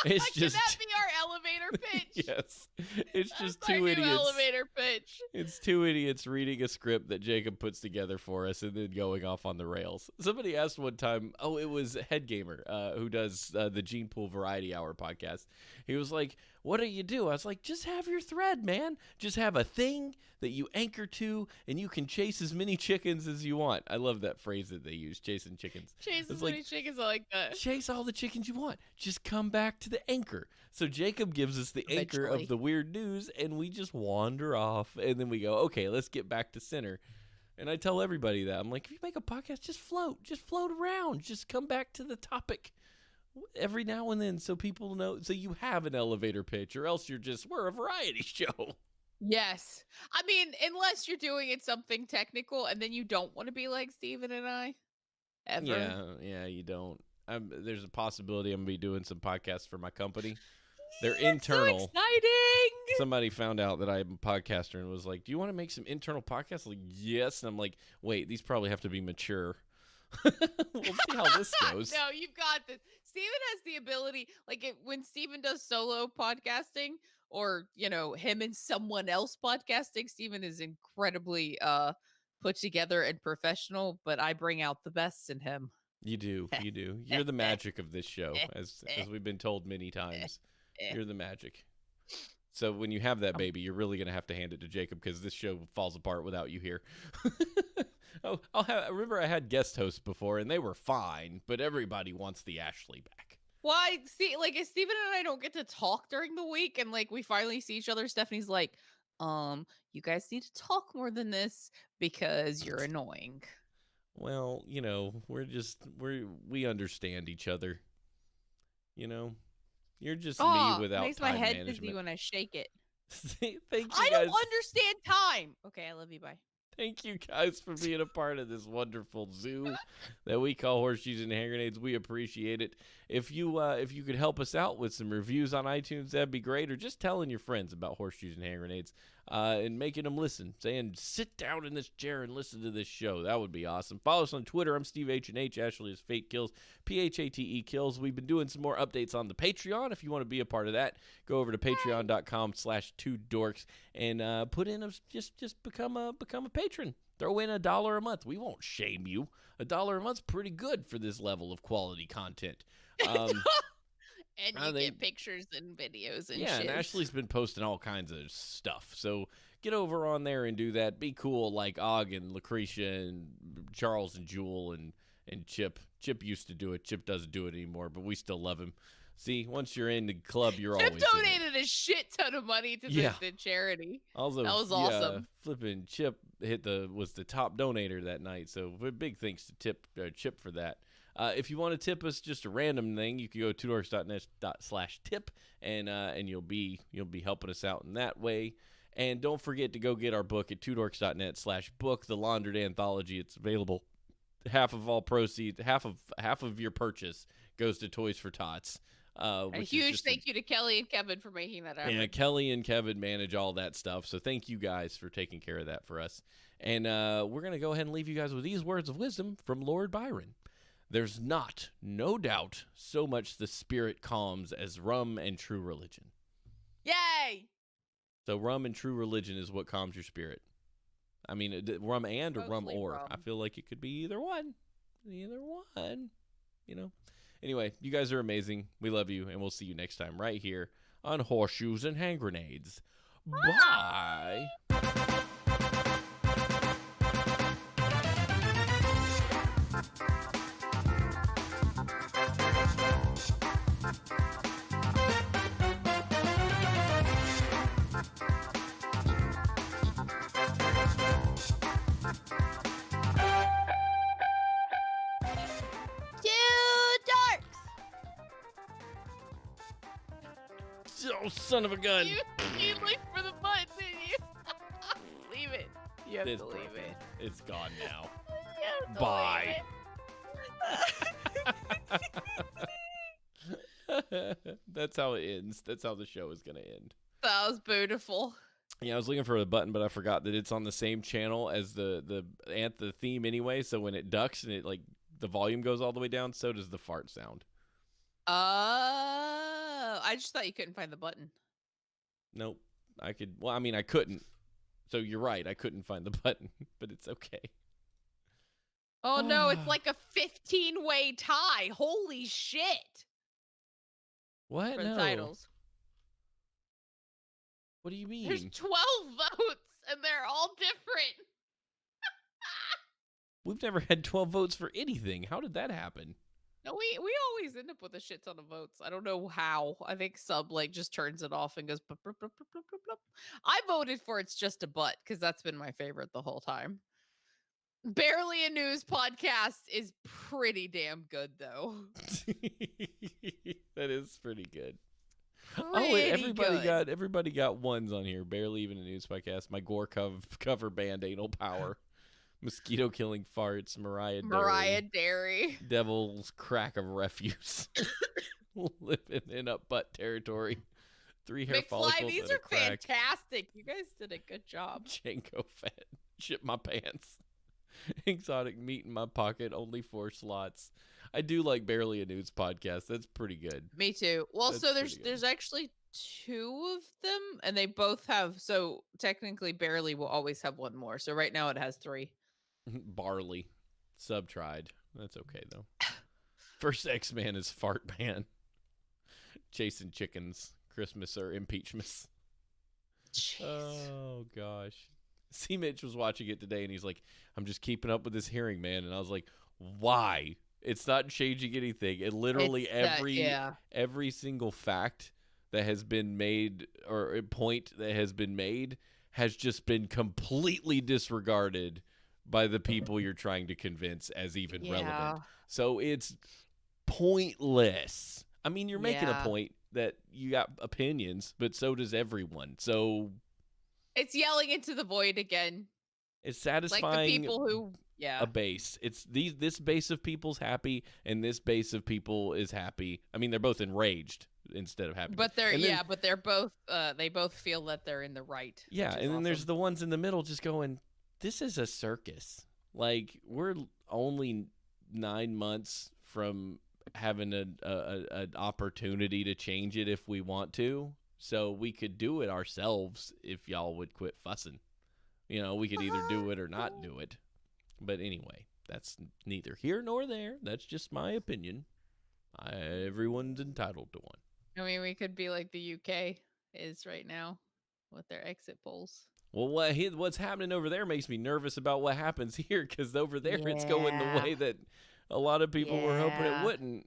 It's just, Can that be our elevator pitch? yes, it's just That's our two new idiots. elevator pitch. It's two idiots reading a script that Jacob puts together for us and then going off on the rails. Somebody asked one time, it was Head Gamer, who does the Gene Pool Variety Hour podcast. He was like, what do you do? I was like, just have your thread, man. Just have a thing that you anchor to, and you can chase as many chickens as you want. I love that phrase that they use, chasing chickens. Chase as like, many chickens, I like that. Chase all the chickens you want. Just come back to the anchor. So Jacob gives us the anchor Eventually. of the weird news, and we just wander off, and then we go, okay, let's get back to center. And I tell everybody that. I'm like, if you make a podcast, just float around. Just come back to the topic every now and then so people know, so you have an elevator pitch, or else we're a variety show. Yes. I mean, unless you're doing it something technical and then you don't want to be like Steven and I. Ever. Yeah, you don't. There's a possibility I'm going to be doing some podcasts for my company. They're That's internal. So exciting. Somebody found out that I'm a podcaster and was like, do you want to make some internal podcasts? I'm like, yes. And I'm like, wait, these probably have to be mature. We'll see how this goes. No, you've got this. Steven has the ability, when Steven does solo podcasting or, him and someone else podcasting, Steven is incredibly put together and professional, but I bring out the best in him. You do. You're the magic of this show, as we've been told many times. You're the magic. So when you have that baby, you're really going to have to hand it to Jacob because this show falls apart without you here. I remember I had guest hosts before, and they were fine, but everybody wants the Ashley back. Why? See, if Steven and I don't get to talk during the week and, we finally see each other, Stephanie's like, you guys need to talk more than this because you're annoying. Well, we understand each other. You're just me without makes time my head management. busy when I shake it. Thank you I guys. don't understand time. Okay, I love you. Bye. Thank you guys for being a part of this wonderful zoo that we call Horseshoes and Hand Grenades. We appreciate it. If you could help us out with some reviews on iTunes, that'd be great. Or just telling your friends about Horseshoes and Hand Grenades and making them listen. Saying, sit down in this chair and listen to this show. That would be awesome. Follow us on Twitter. I'm Steve H&H. Ashley is Fate Kills. PHATE Kills. We've been doing some more updates on the Patreon. If you want to be a part of that, go over to patreon.com/2dorks and put in just become a patron. Throw in $1 a month. We won't shame you. $1 a month's pretty good for this level of quality content. And I you think- get pictures and videos and Yeah, shit. and Ashley's been posting all kinds of stuff. So get over on there and do that. Be cool like Og and Lucretia and Charles and Jewel and Chip. Chip used to do it. Chip doesn't do it anymore, but we still love him. See, once you're in the club, you're Chip always in it. donated a shit ton of money to Yeah. the charity. Also, That was yeah, awesome. flipping Chip was the top donator that night. So big thanks to Chip for that. If you want to tip us just a random thing, you can go to tudorks.net/tip and you'll be helping us out in that way. And don't forget to go get our book at tudorks.net/book, the Laundered Anthology. It's available. Half of all proceeds, half of your purchase goes to Toys for Tots. A Which is huge just thank you to Kelly and Kevin for making that happen. Yeah, Kelly and Kevin manage all that stuff. So thank you guys for taking care of that for us. And we're going to go ahead and leave you guys with these words of wisdom from Lord Byron. There's no doubt, so much the spirit calms as rum and true religion. Yay! So rum and true religion is what calms your spirit. I mean, rum and or rum Mostly or. rum. I feel like it could be either one. Either one, you know. Anyway, you guys are amazing. We love you, and we'll see you next time right here on Horseshoes and Hand Grenades. Bye. Two darks. Oh, son of a gun. You looked for the button, didn't you? Leave it. You have It's to leave broken. it. It's gone now. You have to Bye. leave it. That's how it ends. That's how the show is going to end. That was beautiful. Yeah, I was looking for the button, but I forgot that it's on the same channel as the theme anyway. So when it ducks and it like the volume goes all the way down, so does the fart sound. Oh, I just thought you couldn't find the button. Nope. I could. Well, I mean, I couldn't. So you're right. I couldn't find the button, but it's okay. Oh no, it's like a 15-way tie. Holy shit. What? For No. the titles. What do you mean? There's 12 votes and they're all different. We've never had 12 votes for anything. How did that happen? No, we always end up with a shit ton of votes. I don't know how. I think Sub like just turns it off and goes blup, blup, blup, blup, blup, blup, blup. I voted for It's Just a Butt because that's been my favorite the whole time. Barely a News podcast is pretty damn good though. That is pretty good. Pretty everybody got ones on here. Barely even a news podcast. My gore cover band, Anal Power, mosquito killing farts, Mariah Dairy. Devil's crack of refuse, living in up butt territory. 3 hair follicles. McFly, these and a are crack. fantastic. You guys did a good job. Janko fat. Shit my pants. Exotic meat in my pocket. Only 4 slots. I do like Barely a News podcast. That's pretty good. Me too. Well, That's so pretty good. there's actually 2 of them, and they both have. So technically, Barely will always have one more. So right now it has 3. Barley. Sub tried. That's okay though. First X-Man is Fart Man. Chasing chickens. Christmas or impeachments. Jeez. Oh gosh. C. Mitch was watching it today and he's like, I'm just keeping up with this hearing, man. And I was like, why? It's not changing anything. It literally It's every single fact that has been made or a point that has been made has just been completely disregarded by the people you're trying to convince as even relevant. So it's pointless. I mean, you're making a Yeah. point that you got opinions, but so does everyone. So It's yelling into the void again. it's Like satisfying the people who, a base. It's this base of people's happy, and this base of people is happy. I mean, they're both enraged instead of happy. but they're And then- but they're both they both feel that they're in the right. Yeah, which and is then there's awesome. the ones in the middle just going, this is a circus. Like, we're only 9 months from having an opportunity to change it if we want to. So we could do it ourselves if y'all would quit fussing. You know, we could either do it or not do it. But anyway, that's neither here nor there. That's just my opinion. Everyone's entitled to one. I mean, we could be like the UK is right now with their exit polls. Well, what's happening over there makes me nervous about what happens here, because over there it's going the Yeah. way that a lot of people were hoping it Yeah. wouldn't.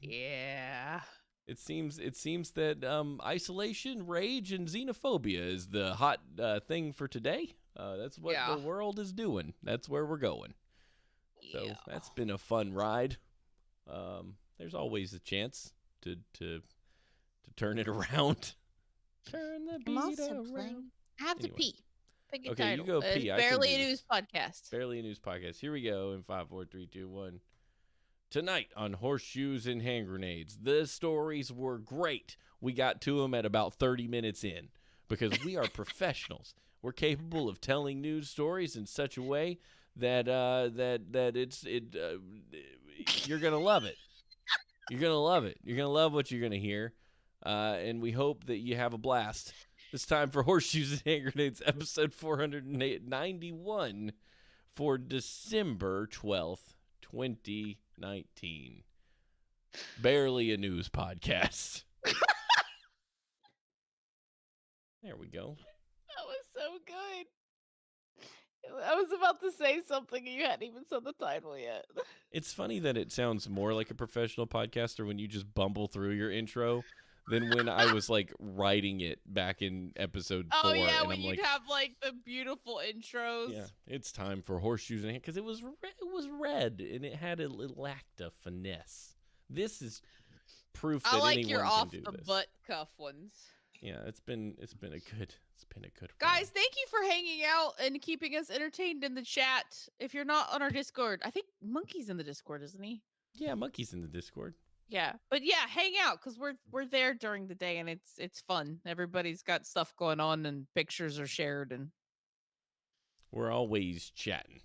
Yeah. It seems that isolation, rage, and xenophobia is the hot thing for today. That's what Yeah. the world is doing. That's where we're going. So Yeah. that's been a fun ride. There's always a chance to turn it around. Turn the I'm beat also around. playing. I have Anyway. to pee. Pick a Okay, you title. go It's pee. I can barely do a news this. podcast. Barely a news podcast. Here we go in 5, 4, 3, 2, 1. Tonight on Horseshoes and Hand Grenades, the stories were great. We got to them at about 30 minutes in because we are professionals. We're capable of telling news stories in such a way that you're gonna love it. You're gonna love it. You're gonna love what you're gonna hear, and we hope that you have a blast. It's time for Horseshoes and Hand Grenades, episode 491 for December 12th, 2019. Barely a news podcast. There we go. That was so good. I was about to say something and you hadn't even said the title yet. It's funny that it sounds more like a professional podcaster when you just bumble through your intro than when I was like writing it back in episode 4. Oh yeah, and when I'm you'd like, have like the beautiful intros. yeah, it's time for Horseshoes and Hand, because it was red and it had a lacked of finesse. This is proof that I like anyone your can off do the this. butt cuff ones. Yeah, it's been a good Guys, run. thank you for hanging out and keeping us entertained in the chat. If you're not on our Discord, I think Monkey's in the Discord, isn't he? Yeah, Monkey's in the Discord. Yeah, but yeah, hang out because we're there during the day and it's fun. Everybody's got stuff going on and pictures are shared and We're always chatting.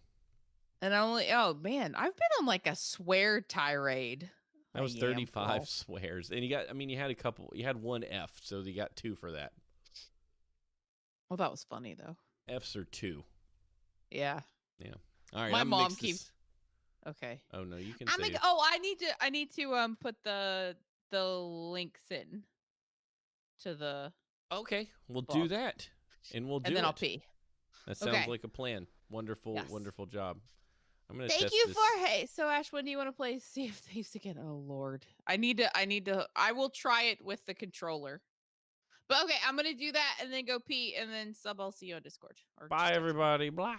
oh man, I've been on like a swear tirade. That was I am, 35 well. swears. And you had one F, so you got 2 for that. Well, that was funny though. F's are 2. Yeah. All right. My I'm mom mix keeps- this- Okay. Oh no, you can I'm say like, it. oh, I need to put the links in to the Okay, we'll do Bob. that, and we'll do and then it. I'll pee. That sounds Okay. like a plan. Wonderful, Yes. wonderful job. I'm gonna Thank test you this. for hey. So Ash, when do you want to play Sea of Thieves again? Oh Lord, I need to. I will try it with the controller. But okay, I'm gonna do that and then go pee and then sub. I'll see you on Discord. Or just Bye, text me. everybody. Blah.